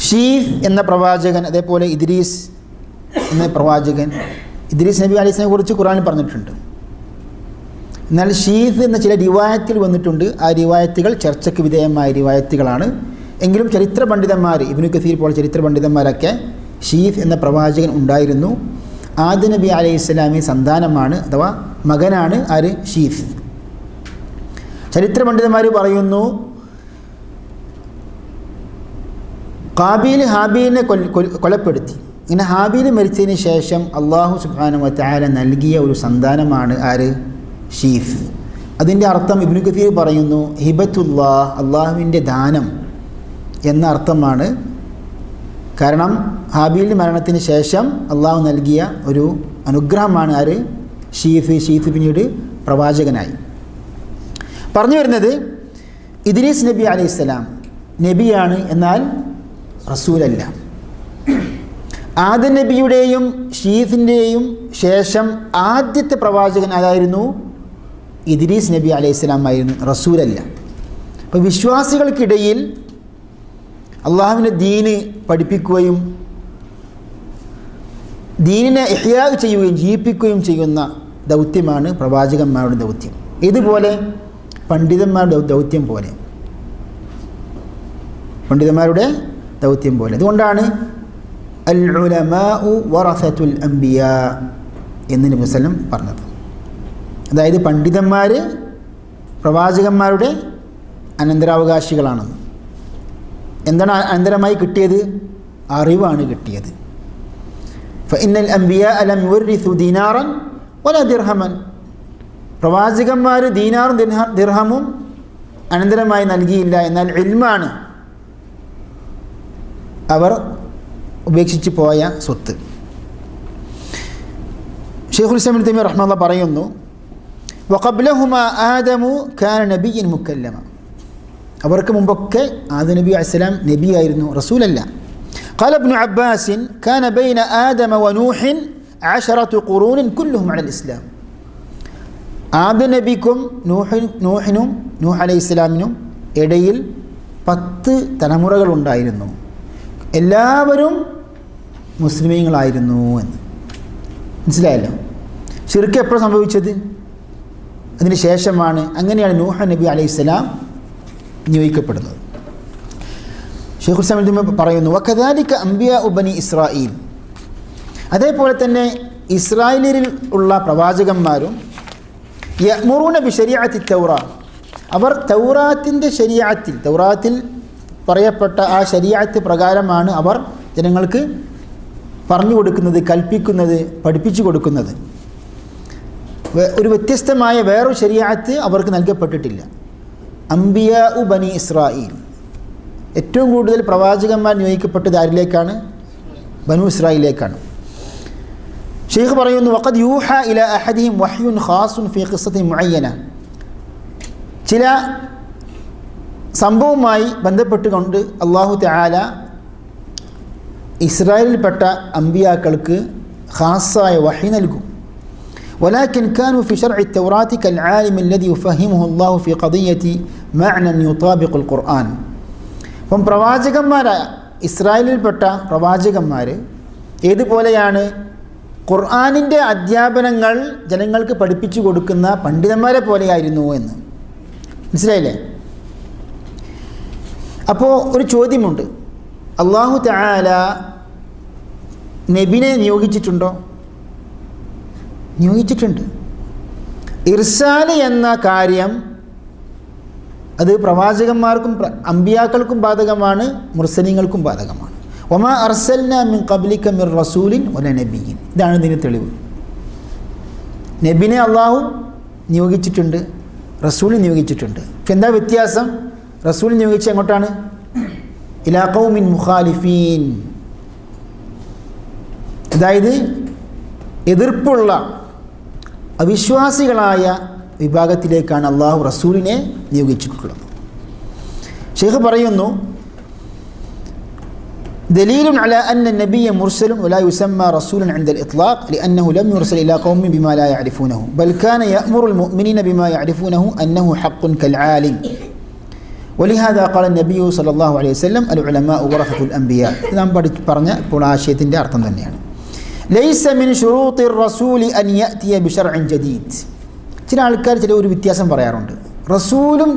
ഷീഫ് എന്ന പ്രവാചകൻ, അതേപോലെ ഇദ്രീസ് എന്ന പ്രവാചകൻ. ഇദ്രീസ് നബി അലൈഹി സ്വലാമിനെ കുറിച്ച് ഖുർആനിൽ പറഞ്ഞിട്ടുണ്ട്. എന്നാൽ ഷീഫ് എന്ന ചില റിവായത്തിൽ വന്നിട്ടുണ്ട്. ആ റിവായത്തുകൾ ചർച്ചയ്ക്ക് വിധേയമായ റിവായത്തുകളാണ്. എങ്കിലും ചരിത്ര പണ്ഡിതന്മാർ, ഇബ്നു കസീർ പോലെ ചരിത്ര പണ്ഡിതന്മാരൊക്കെ ഷീഫ് എന്ന പ്രവാചകൻ ഉണ്ടായിരുന്നു. ആദ നബി അലൈഹി സ്വലാമി സന്താനമാണ്, അഥവാ മകനാണ് ആര്? ഷീഫ്. ചരിത്ര പണ്ഡിതന്മാർ പറയുന്നു, ഹാബീൽ ഹാബീലിനെ കൊലപ്പെടുത്തി. ഇങ്ങനെ ഹാബീൽ മരിച്ചതിന് ശേഷം അള്ളാഹു സുബ്ഹാനഹു വ തആല നൽകിയ ഒരു സന്താനമാണ് ആര്? ഷീഫ്. അതിൻ്റെ അർത്ഥം ഇബ്നു കസീർ പറയുന്നു, ഹിബത്തുല്ലാഹ്, അള്ളാഹുവിൻ്റെ ദാനം എന്ന അർത്ഥമാണ്. കാരണം ഹാബീലിൻ്റെ മരണത്തിന് ശേഷം അള്ളാഹു നൽകിയ ഒരു അനുഗ്രഹമാണ് ആര്? ഷീഫ്. ഷീഫ് പിന്നീട് പ്രവാചകനായി. പറഞ്ഞു വരുന്നത്, ഇദ്രീസ് നബി അലൈഹിസ്സലാം നബിയാണ്, എന്നാൽ റസൂലല്ല. ആദം നബിയുടെയും ഷീഫിൻ്റെയും ശേഷം ആദ്യത്തെ പ്രവാചകൻ ആരായിരുന്നു? ഇദ്രീസ് നബി അലൈഹിസ്സലാം ആയിരുന്നു, റസൂലല്ല. അപ്പോൾ വിശ്വാസികൾക്കിടയിൽ അള്ളാഹുവിൻ്റെ ദീന് പഠിപ്പിക്കുകയും ദീനിനെ ഇഹ്യാ ചെയ്യുകയും ജീവിപ്പിക്കുകയും ചെയ്യുന്ന ദൗത്യമാണ് പ്രവാചകന്മാരുടെ ദൗത്യം. ഇതുപോലെ പണ്ഡിതന്മാരുടെ ദൗത്യം പോലെ, പണ്ഡിതന്മാരുടെ ദൗത്യം പോലെ. അതുകൊണ്ടാണ് അൽ ഉലമാഉ വറസത്തുൽ അംബിയാ എന്ന് നബി വസല്ലം പറഞ്ഞത്. അതായത് പണ്ഡിതന്മാർ പ്രവാചകന്മാരുടെ അനന്തരാവകാശികളാണെന്ന്. എന്താണ് അനന്തരമായി കിട്ടിയത്? അറിവാണ് കിട്ടിയത്. ഫഇന്നൽ അംബിയാ ലം യുവരിസു ദീനാറൻ വലാ ദിർഹമൻ. പ്രവാചകന്മാർ ദീനാറും ദിർഹമും അനന്തരമായി നൽകിയില്ല, എന്നാൽ ഇൽമാണ് അവർ ഉപേക്ഷിച്ച് പോയ സ്വത്ത്. ഷെയ്ഖുൽ ഇസ്ലാം ഇബ്നു തൈമിയ്യ റഹ്മത്തുള്ളാഹി പറയുന്നു, വഖബ്ലഹുമാ ആദമു കാന നബിയ്യൻ മുക്കല്ലമ. അവർക്ക് മുമ്പൊക്കെ ആദം നബി അലൈഹിസ്സലാം നബിയായിരുന്നു, റസൂലല്ല. ഖാല ഇബ്നു അബ്ബാസിൻ കാന ബൈന ആദമ വനൂഹിൻ 10 ഖുറൂൻ കുല്ലുഹും അലൽ ഇസ്ലാം. ആദം നബിക്കും നൂഹ് അലൈഹിസ്സലാമിനും ഇടയിൽ 10 തലമുറകളുണ്ടായിരുന്നു, എല്ലാവരും മുസ്ലിമീങ്ങളായിരുന്നു എന്ന്. മനസ്സിലായല്ലോ? ശിർക്ക് എപ്പോഴാണ് സംഭവിച്ചത്? അതിന് ശേഷമാണ്. അങ്ങനെയാണ് നൂഹ് നബി അലൈഹിസ്സലാം നിയോഗിക്കപ്പെടുന്നത്. ശൈഖുൽ ഇസ്ലാം ഇബ്നു തൈമിയ്യ പറയുന്നു, വകദാലിക അംബിയാഉ ബനി ഇസ്രായീൽ, അതേപോലെ തന്നെ ഇസ്രായേലിൽ ഉള്ള പ്രവാചകന്മാരും യഅ്മുറൂന ബിശരീഅത്തി തൗറാ, അവർ തൗറാത്തിൻ്റെ ശരീഅത്തിൽ, തൗറാത്തിൽ പറയപ്പെട്ട ആ ശരീഅത്ത് പ്രകാരമാണ് അവർ ജനങ്ങൾക്ക് പറഞ്ഞു കൊടുക്കുന്നത്, കൽപ്പിക്കുന്നത്, പഠിപ്പിച്ചു കൊടുക്കുന്നത്. ഒരു വ്യത്യസ്തമായ വേറൊരു ശരീഅത്ത് അവർക്ക് നൽകപ്പെട്ടിട്ടില്ല. അംബിയാഉ ബനി ഇസ്രായീൽ, ഏറ്റവും കൂടുതൽ പ്രവാചകന്മാർ നിയോഗിക്കപ്പെട്ടത് ആരിലേക്കാണ്? ബനു ഇസ്രായേലിലേക്കാണ്. ഷെയ്ഖ് പറയുന്നു, വഖദ് യൂഹ ഇലാ അഹദിഹിം വഹ്യുൻ ഖാസുൻ ഫീ ഖിസ്സത്തിൻ മുഅയ്യന, ചില സംഭവവുമായി ബന്ധപ്പെട്ടുകൊണ്ട് അല്ലാഹു തആല ഇസ്രായേലിൽപ്പെട്ട അമ്പിയാക്കൾക്ക് ഖാസായ വഹി നൽകും. ولكن كانوا في شرع التوراة كالعالم الذي يفهمه الله في قضية معنى يطابق القرآن. അപ്പം പ്രവാചകന്മാരായ ഇസ്രായേലിൽപ്പെട്ട പ്രവാചകന്മാർ ഏതുപോലെയാണ് ഖുർആനിൻ്റെ അധ്യാപനങ്ങൾ ജനങ്ങൾക്ക് പഠിപ്പിച്ചു കൊടുക്കുന്ന പണ്ഡിതന്മാരെ പോലെയായിരുന്നു എന്ന്. മനസ്സിലായില്ലേ? അപ്പോൾ ഒരു ചോദ്യമുണ്ട്, അല്ലാഹു തആല നബിനെ നിയോഗിച്ചിട്ടുണ്ടോ? നിയോഗിച്ചിട്ടുണ്ട്. ഇർസാല് എന്ന കാര്യം അത് പ്രവാചകന്മാർക്കും അമ്പിയാക്കൾക്കും ബാധകമാണ്, മുർസലീങ്ങൾക്കും ബാധകമാണ്. വമാ അർസൽനാ മിൻ ഖബ്ലിക മിർ റസൂലിൻ വലാ നബിയ്യിൻ, ഇതാണ് ഇതിന് തെളിവ്. നബിനെ അള്ളാഹു നിയോഗിച്ചിട്ടുണ്ട്, റസൂൽ നിയോഗിച്ചിട്ടുണ്ട്. പക്ഷെ എന്താ വ്യത്യാസം? റസൂൽ നിയോഗിച്ച എങ്ങോട്ടാണ്? ഇലാ ഖൗമിൻ മുഖാലിഫീൻ, അതായത് എതിർപ്പുള്ള അവിശ്വാസികളായ വിഭാഗത്തിലേക്കാണ് അള്ളാഹു റസൂലിനെ നിയോഗിച്ചിട്ടുള്ളത്. ഷെയ്ഖ് പറയുന്നു, ദലീലുൻ അലാ അന്ന നബിയ്യ മുർസലുൻ വലാ യുസമ്മ റസൂലൻ ഇൻദൽ ഇത്ലാഖ് ലിഅന്നഹു ലം യുർസൽ ഇലാ ഖൗമിൻ ബിമാ ലാ യഅരിഫൂനഹു ബൽ കാന യഅ്മുറുൽ മുഅ്മിനീന ബിമാ യഅരിഫൂനഹു അന്നഹു ഹഖ്ഖുൻ കൽആലിം വലിഹാദാ ഖാല നബിയ്യു സല്ലല്ലാഹു അലൈഹി വസല്ലം അൽ ഉലമാഉ വറസത്തുൽ അംബിയാ. നാം പറഞ്ഞ ഇപ്പോൾ ആശയത്തിൻ്റെ അർത്ഥം തന്നെയാണ്. ലൈസ മിൻ ശുറൂത്തിർ റസൂലി അൻ യഅതിയ ബിശർഇൻ ജദീദ്. ചില ആൾക്കാർ ഒരു വ്യത്യാസം പറയാറുണ്ട്. റസൂലും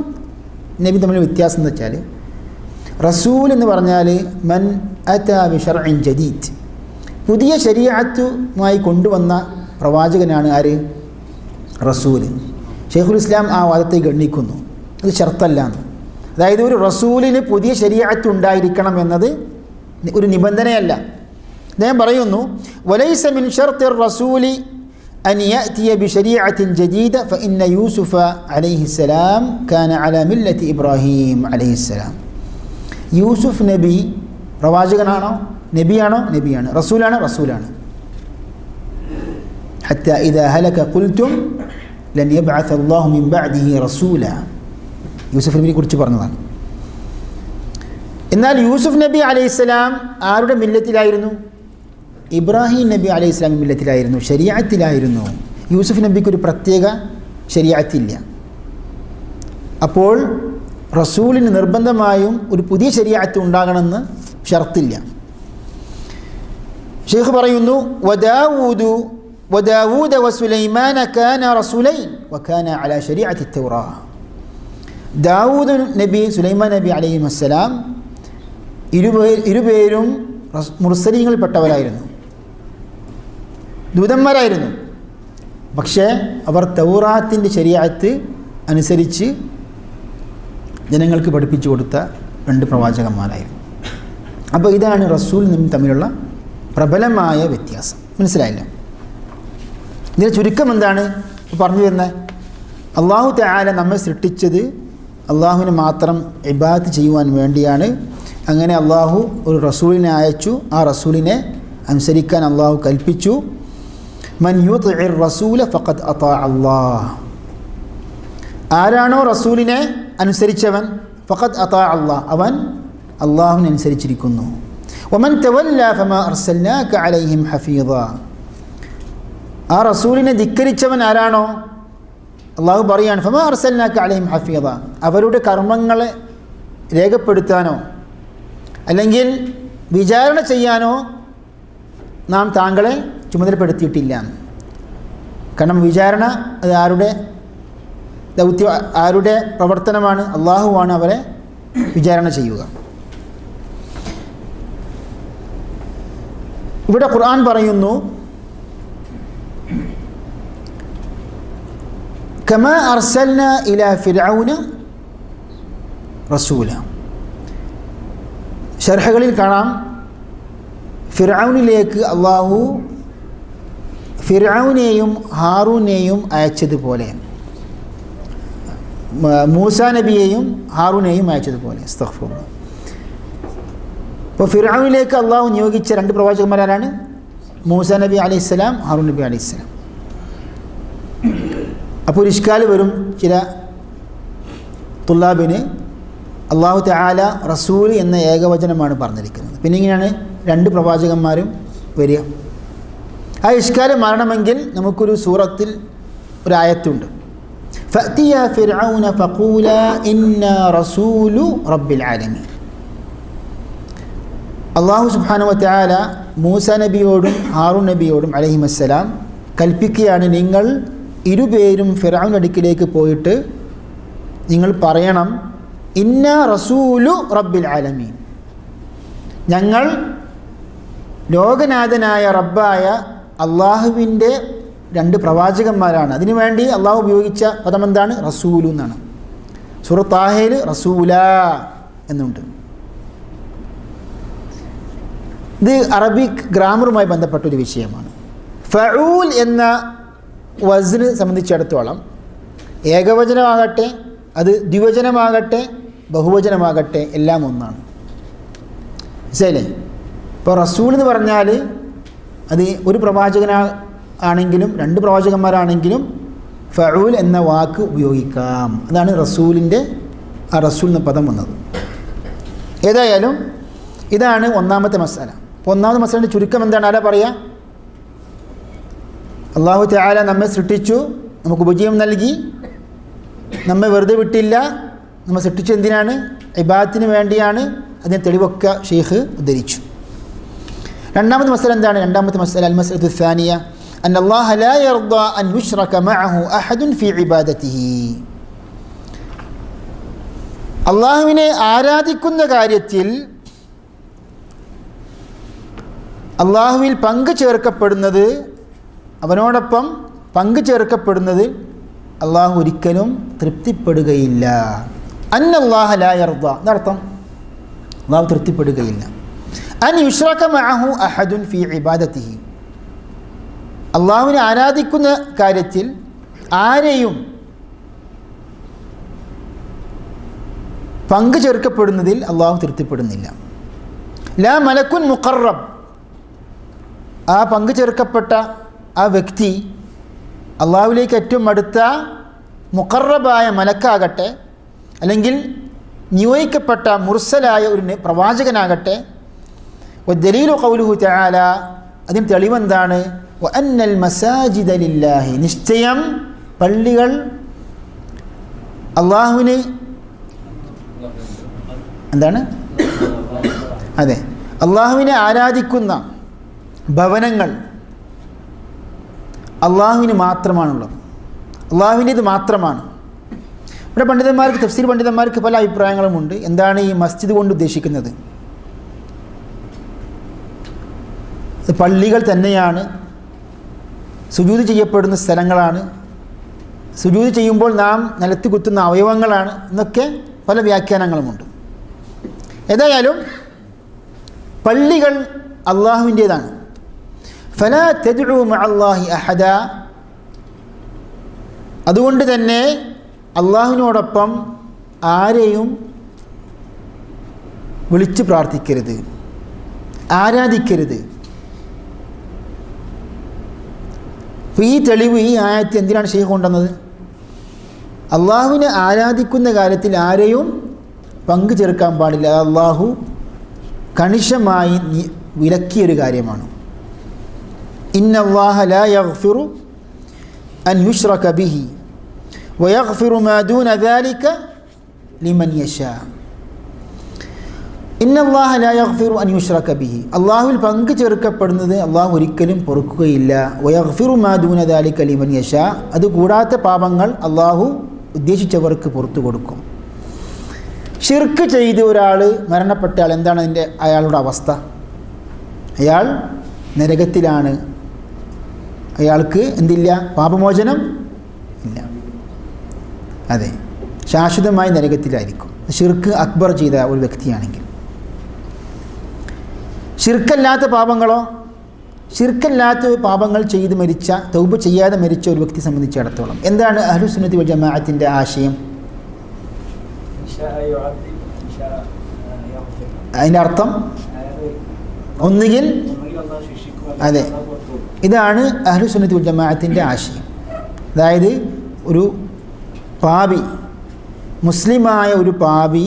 നബി തമ്മിൽ വ്യത്യാസം എന്ന് വെച്ചാൽ, റസൂൽ എന്ന് പറഞ്ഞാൽ മൻ അതാ ബിശർഇൻ ജദീദ്, പുതിയ ശരീഅത്തുമായി കൊണ്ടുവന്ന പ്രവാചകനാണ് ആര്? റസൂൽ. ഷെയ്ഖുൽ ഇസ്ലാം ആ വാദത്തെ ഗണ്ണിക്കുന്നു. അത് ഷർത്തല്ല. അതായത് ഒരു റസൂലിന് പുതിയ ശരീഅത്ത് ഉണ്ടായിരിക്കണം എന്നത് ഒരു നിബന്ധനയല്ല. അദ്ദേഹം പറയുന്നു, വലൈസ മിൻ ഷർത്തിർ റസൂലി അൻ യഅതിയ ബിശരീഅത്തിൻ ജദീദ ഫഇന്ന യൂസുഫ അലൈഹിസ്സലാം കാന അലാ മില്ലത്തി ഇബ്രാഹിം അലൈഹിസ്സലാം. യൂസുഫ് നബി പ്രവാചകനാണോ? നബിയാണോ? നബിയാണ്. റസൂലാണോ? റസൂലാണ്. ഹത്താ ഇദാ ഹലക ഖുൽതും ലൻ യബ്അഥ അല്ലാഹു മിൻ ബഅദിഹി റസൂല. യൂസുഫ് നബിയെ കുറിച്ച് പറഞ്ഞതാണ്. എന്നാൽ യൂസുഫ് നബി അലൈഹിസ്സലാം ആരുടെ മില്ലത്തിലായിരുന്നു? ഇബ്രാഹിം നബി അലൈഹിസ്സലാം മില്ലത്തിലായിരുന്നു, ശരീഅത്തിലായിരുന്നു. യൂസുഫ് നബിക്കൊരു പ്രത്യേക ശരീഅത്തില്ല. അപ്പോൾ റസൂലിന് നിർബന്ധമായും ഒരു പുതിയ ശരീഅത്ത് ഉണ്ടാകണമെന്ന് ഷർത്തില്ല. ഷെയ്ഖ് പറയുന്നു, വദാവൂദ വസുലൈമാന കാന റസൂലൈൻ വകാന അലാ ശരീഅത്തി തൗറാ. ദാവൂദ് നബി, സുലൈമാൻ നബി അലൈഹിസ്സലാം ഇരുപേരും മുർസലീങ്ങളിൽപ്പെട്ടവരായിരുന്നു, ദൂതന്മാരായിരുന്നു. പക്ഷേ അവർ തൗറാത്തിൻ്റെ ശരീഅത്ത് അനുസരിച്ച് ജനങ്ങൾക്ക് പഠിപ്പിച്ചു കൊടുത്ത 2 പ്രവാചകന്മാരായിരുന്നു. അപ്പോൾ ഇതാണ് റസൂൽ തമ്മിലുള്ള പ്രബലമായ വ്യത്യാസം. മനസ്സിലായില്ല? ഇതിൻ്റെ ചുരുക്കം എന്താണ് പറഞ്ഞു വരുന്നത്? അല്ലാഹു തആല നമ്മെ സൃഷ്ടിച്ചത് അള്ളാഹുവിന് മാത്രം ഇബാദത്ത് ചെയ്യുവാൻ വേണ്ടിയാണ്. അങ്ങനെ അള്ളാഹു ഒരു റസൂലിനെ അയച്ചു, ആ റസൂലിനെ അനുസരിക്കാൻ അള്ളാഹു കൽപ്പിച്ചു. മൻ യുതിഇർ റസൂല ഫഖദ് അതാഅ അല്ലാഹ്, ആരാണോ റസൂലിനെ അനുസരിച്ചവൻ ഫഖദ് അതാഅ അല്ലാഹ്, അവൻ അള്ളാഹുവിനെ അനുസരിച്ചിരിക്കുന്നു. വമൻ തവല്ല ഫമാ അർസൽനാക അലൈഹിം ഹഫീദ, ആ റസൂലിനെ ധിക്കരിച്ചവൻ ആരാണോ അള്ളാഹു പറയാണ് ഫമാ അർസൽനാക അലൈഹിം ഹഫീദ, അവരുടെ കർമ്മങ്ങളെ രേഖപ്പെടുത്താനോ അല്ലെങ്കിൽ വിചാരണ ചെയ്യാനോ നാം താങ്കളെ ചുമതലപ്പെടുത്തിയിട്ടില്ല. കാരണം വിചാരണ അത് ആരുടെ ദൗത്യം, ആരുടെ പ്രവർത്തനമാണ്? അള്ളാഹുവാണ് അവരെ വിചാരണ ചെയ്യുക. ഇവിടെ ഖുർആൻ പറയുന്നു കമാ അർസൽന ഇലാ ഫിർഔന റസൂല. ശർഹകളിൽ കാണാം ഫിർഔനിലേക്ക് അള്ളാഹു ഫിർഔനെയും ഹാറൂനെയും അയച്ചതുപോലെ, മൂസാ നബിയെയും ഹാറൂനെയും അയച്ചതുപോലെ. അസ്തഗ്ഫിറുല്ലാഹ്. ഇപ്പോൾ ഫിർഔനിലേക്ക് അള്ളാഹു നിയോഗിച്ച രണ്ട് പ്രവാചകന്മാരാണ് മൂസാ നബി അലൈഹിസ്സലാം, ഹാറൂൻ നബി അലൈഹിസ്സലാം. അപ്പോൾ ഒരു ഇഷ്കാല് വരും ചില തുല്ലാബിന്, അള്ളാഹു തആല റസൂൽ എന്ന ഏകവചനമാണ് പറഞ്ഞിരിക്കുന്നത്, പിന്നെ ഇങ്ങനെയാണ് രണ്ട് പ്രവാചകന്മാരും വരിക. ആ ഇഷ്കാല് മാറണമെങ്കിൽ നമുക്കൊരു സൂറത്തിൽ ഒരു ആയത്തുണ്ട്, ഫഅതിയ ഫിർഔന ഫഖൂല ഇന്നാ റസൂലു റബ്ബിൽ ആലമീൻ. അള്ളാഹു സുബ്ഹാനഹു വ തആല മൂസാ നബിയോടും ഹാറൂൻ നബിയോടും അലൈഹിമസ്സലാം കൽപ്പിക്കുകയാണ്, നിങ്ങൾ ഇരുപേരും ഫിർഔൻ അടുക്കിലേക്ക് പോയിട്ട് നിങ്ങൾ പറയണം ഇന്നാ റസൂലു റബ്ബിൽ ആലമീൻ, ഞങ്ങൾ ലോകനാഥനായ റബ്ബായ അള്ളാഹുവിൻ്റെ രണ്ട് പ്രവാചകന്മാരാണ്. അതിനുവേണ്ടി അള്ളാഹു ഉപയോഗിച്ച പദം എന്താണ്? റസൂലു എന്നാണ്. സൂറത്ത് താഹയിൽ റസൂല എന്നുണ്ട്. ഇത് അറബിക് ഗ്രാമറുമായി ബന്ധപ്പെട്ടൊരു വിഷയമാണ്. ഫഊൽ എന്ന വസ്ന് സംബന്ധിച്ചിടത്തോളം ഏകവചനമാകട്ടെ, അത് ദ്വിവചനമാകട്ടെ, ബഹുവചനമാകട്ടെ, എല്ലാം ഒന്നാണ്. മനസ്സിലായില്ലേ? ഇപ്പോൾ റസൂൽ എന്ന് പറഞ്ഞാൽ അത് ഒരു പ്രവാചകനാണെങ്കിലും രണ്ട് പ്രവാചകന്മാരാണെങ്കിലും ഫഊൽ എന്ന വാക്ക് ഉപയോഗിക്കാം. അതാണ് റസൂലിൻ്റെ ആ റസൂൽ എന്ന പദം വന്നത്. ഏതായാലും ഇതാണ് ഒന്നാമത്തെ മസാല. അപ്പോൾ ഒന്നാമത്തെ മസാലയുടെ ചുരുക്കം എന്താണ്? ആരാ പറയുക? അള്ളാഹു തആല നമ്മെ സൃഷ്ടിച്ചു, നമുക്ക് ഉപജീവനം നൽകി, നമ്മെ വെറുതെ വിട്ടില്ല. നമ്മെ സൃഷ്ടിച്ചു എന്തിനാണ്? ഇബാദത്തിന് വേണ്ടിയാണ്. അതിന് തെളിവൊക്കെ ഷെയ്ഖ് ഉദ്ധരിച്ചു. രണ്ടാമത്തെ മസല എന്താണ്? രണ്ടാമത്തെ മസല അൽ മസ്അലത്തു الثانിയ അൻ അല്ലാഹ ലാ യർദ അൻ യുശ്റക മഅഹു അഹദുൻ ഫീ ഇബാദതിഹി. അള്ളാഹുവിനെ ആരാധിക്കുന്ന കാര്യത്തിൽ അള്ളാഹുവിൽ പങ്കു ചേർക്കപ്പെടുന്നത്, അവനോടൊപ്പം പങ്കു ചേർക്കപ്പെടുന്നത് അള്ളാഹു ഒരിക്കലും തൃപ്തിപ്പെടുകയില്ല. അന്നല്ലാഹ ലാ യർദ എന്നർത്ഥം അള്ളാഹു തൃപ്തിപ്പെടുകയില്ല. അൻ യുശ്റക മഅഹു അഹദുൻ ഫീ ഇബാദതിഹി, അള്ളാഹുവിനെ ആരാധിക്കുന്ന കാര്യത്തിൽ ആരെയും പങ്കു ചേർക്കപ്പെടുന്നതിൽ അള്ളാഹു തൃപ്തിപ്പെടുന്നില്ല. ലാ മലക്കുൻ മുഖറബ്, ആ പങ്കു ചേർക്കപ്പെട്ട ആ വ്യക്തി അള്ളാഹുവിലേക്ക് ഏറ്റവും അടുത്ത മുഖറബായ മലക്കാകട്ടെ, അല്ലെങ്കിൽ നിയോഗിക്കപ്പെട്ട മുർസലായ ഒരു പ്രവാചകനാകട്ടെ. വദ്ദലീലു ഖൗലുഹു തആല, അതിന് തെളിവെന്താണ്? വഅന്നൽ മസാജിദ ലില്ലാഹി, നിശ്ചയം പള്ളികൾ അള്ളാഹുവിന് എന്താണ്? അതെ, അള്ളാഹുവിനെ ആരാധിക്കുന്ന ഭവനങ്ങൾ അള്ളാഹുവിന് മാത്രമാണുള്ളത്, അള്ളാഹുവിൻ്റേത് മാത്രമാണ്. ഇവിടെ പണ്ഡിതന്മാർക്ക്, തഫ്സീർ പണ്ഡിതന്മാർക്ക് പല അഭിപ്രായങ്ങളുമുണ്ട്. എന്താണ് ഈ മസ്ജിദ് കൊണ്ട് ഉദ്ദേശിക്കുന്നത്? പള്ളികൾ തന്നെയാണ്, സുജൂദ് ചെയ്യപ്പെടുന്ന സ്ഥലങ്ങളാണ്, സുജൂദ് ചെയ്യുമ്പോൾ നാം നിലത്ത് കുത്തുന്ന അവയവങ്ങളാണ് എന്നൊക്കെ പല വ്യാഖ്യാനങ്ങളുമുണ്ട്. ഏതായാലും പള്ളികൾ അള്ളാഹുവിൻ്റേതാണ്. ഫലാ തദ്ഉ മഅല്ലാഹി അഹദ, അതുകൊണ്ട് തന്നെ അള്ളാഹുവിനോടൊപ്പം ആരെയും വിളിച്ച് പ്രാർത്ഥിക്കരുത്, ആരാധിക്കരുത്. അപ്പോൾ ഈ തെളിവ്, ഈ ആയത്ത് എന്തിനാണ് ഷെയ്ഖ് കൊണ്ടുവന്നത്? അള്ളാഹുവിനെ ആരാധിക്കുന്ന കാര്യത്തിൽ ആരെയും പങ്കു ചേർക്കാൻ പാടില്ല. അള്ളാഹു കണിശമായി വിലക്കിയൊരു കാര്യമാണ്. ഇന്നല്ലാഹ ലാ യഗ്ഫിറു അൻ യുശ്റക ബിഹി വയഗ്ഫിറു മാ ദൂന ദാലിക ലിമൻ യശാ. ഇന്നല്ലാഹ ലാ യഗ്ഫിറു അൻ യുശ്റക ബിഹി. അള്ളാഹുവിൽ പങ്കു ചേർക്കപ്പെടുന്നത് അള്ളാഹു ഒരിക്കലും പൊറുക്കുകയില്ല. വയഗ്ഫിറു മാ ദൂന ദാലിക ലിമൻ യശാ. അത് കൂടാത്ത പാപങ്ങൾ അള്ളാഹു ഉദ്ദേശിച്ചവർക്ക് പുറത്തു കൊടുക്കും. ഷിർക്ക് ചെയ്ത് ഒരാൾ മരണപ്പെട്ടാൽ എന്താണ് അയാളുടെ അവസ്ഥ? അയാൾ നരകത്തിലാണ്. അയാൾക്ക് എന്തില്ല? പാപമോചനം ഇല്ല. അതെ, ശാശ്വതമായി നരകത്തിലായിരിക്കും ഷിർക്ക് അക്ബർ ചെയ്ത ഒരു വ്യക്തിയാണെങ്കിൽ. ഷിർക്കല്ലാത്ത പാപങ്ങളോ? ഷിർക്കല്ലാത്ത പാപങ്ങൾ ചെയ്ത് മരിച്ച, തൗബ ചെയ്യാതെ മരിച്ച ഒരു വ്യക്തി സംബന്ധിച്ചിടത്തോളം എന്താണ് അഹ്ലുസുന്നത്തി വൽ ജമാഅത്തിൻ്റെ ആശയം? അതിൻ്റെ അർത്ഥം ഒന്നുകിൽ, അതെ, ഇതാണ് അഹ്ലുസുന്നത്തി വൽ ജമാഅത്തിൻ്റെ ആശയം. അതായത് ഒരു പാപി, മുസ്ലിമായ ഒരു പാപി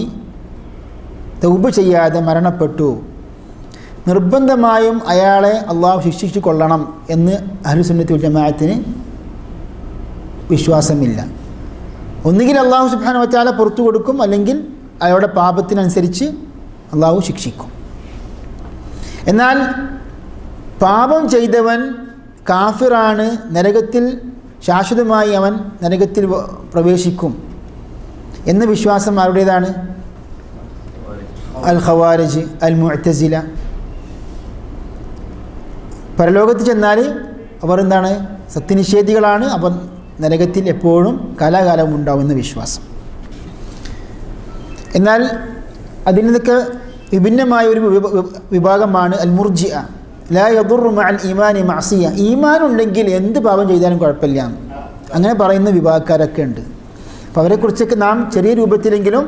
തൗബ ചെയ്യാതെ മരണപ്പെട്ടു, നിർബന്ധമായും അയാളെ അള്ളാഹു ശിക്ഷിച്ചു കൊള്ളണം എന്ന് അഹ്ലുസുന്നത്തി വൽ ജമാഅത്തിന് വിശ്വാസമില്ല. ഒന്നുകിൽ അള്ളാഹു സുബ്ഹാനഹു വ തആല പുറത്തു കൊടുക്കും, അല്ലെങ്കിൽ അയാളുടെ പാപത്തിനനുസരിച്ച് അള്ളാഹു ശിക്ഷിക്കും. എന്നാൽ പാപം ചെയ്തവൻ കാഫിറാണ്, നരകത്തിൽ ശാശ്വതമായി അവൻ നരകത്തിൽ പ്രവേശിക്കും എന്ന വിശ്വാസം ആരുടേതാണ്? അൽ ഖവാരിജ്, അൽ മുഅ്തസില. പരലോകത്ത് ചെന്നാൽ അവർ എന്താണ്? സത്യനിഷേധികളാണ്. അവർ നരകത്തിൽ എപ്പോഴും കാലാകാലം ഉണ്ടാവുമെന്ന വിശ്വാസം. എന്നാൽ അതിൽ നിന്നൊക്കെ വിഭിന്നമായ ഒരു വിഭാഗമാണ് അൽ മുർജിഅ. ലാ യദുറു മഅൽ ഈമാനി മഅസിയ. ഈമാൻ ഉണ്ടെങ്കിൽ എന്ത് പാപം ചെയ്താലും കുഴപ്പമില്ല, അങ്ങനെ പറയുന്ന വിഭാഗക്കാരൊക്കെ ഉണ്ട്. അപ്പോൾ അവരെക്കുറിച്ചൊക്കെ നാം ചെറിയ രൂപത്തിലെങ്കിലും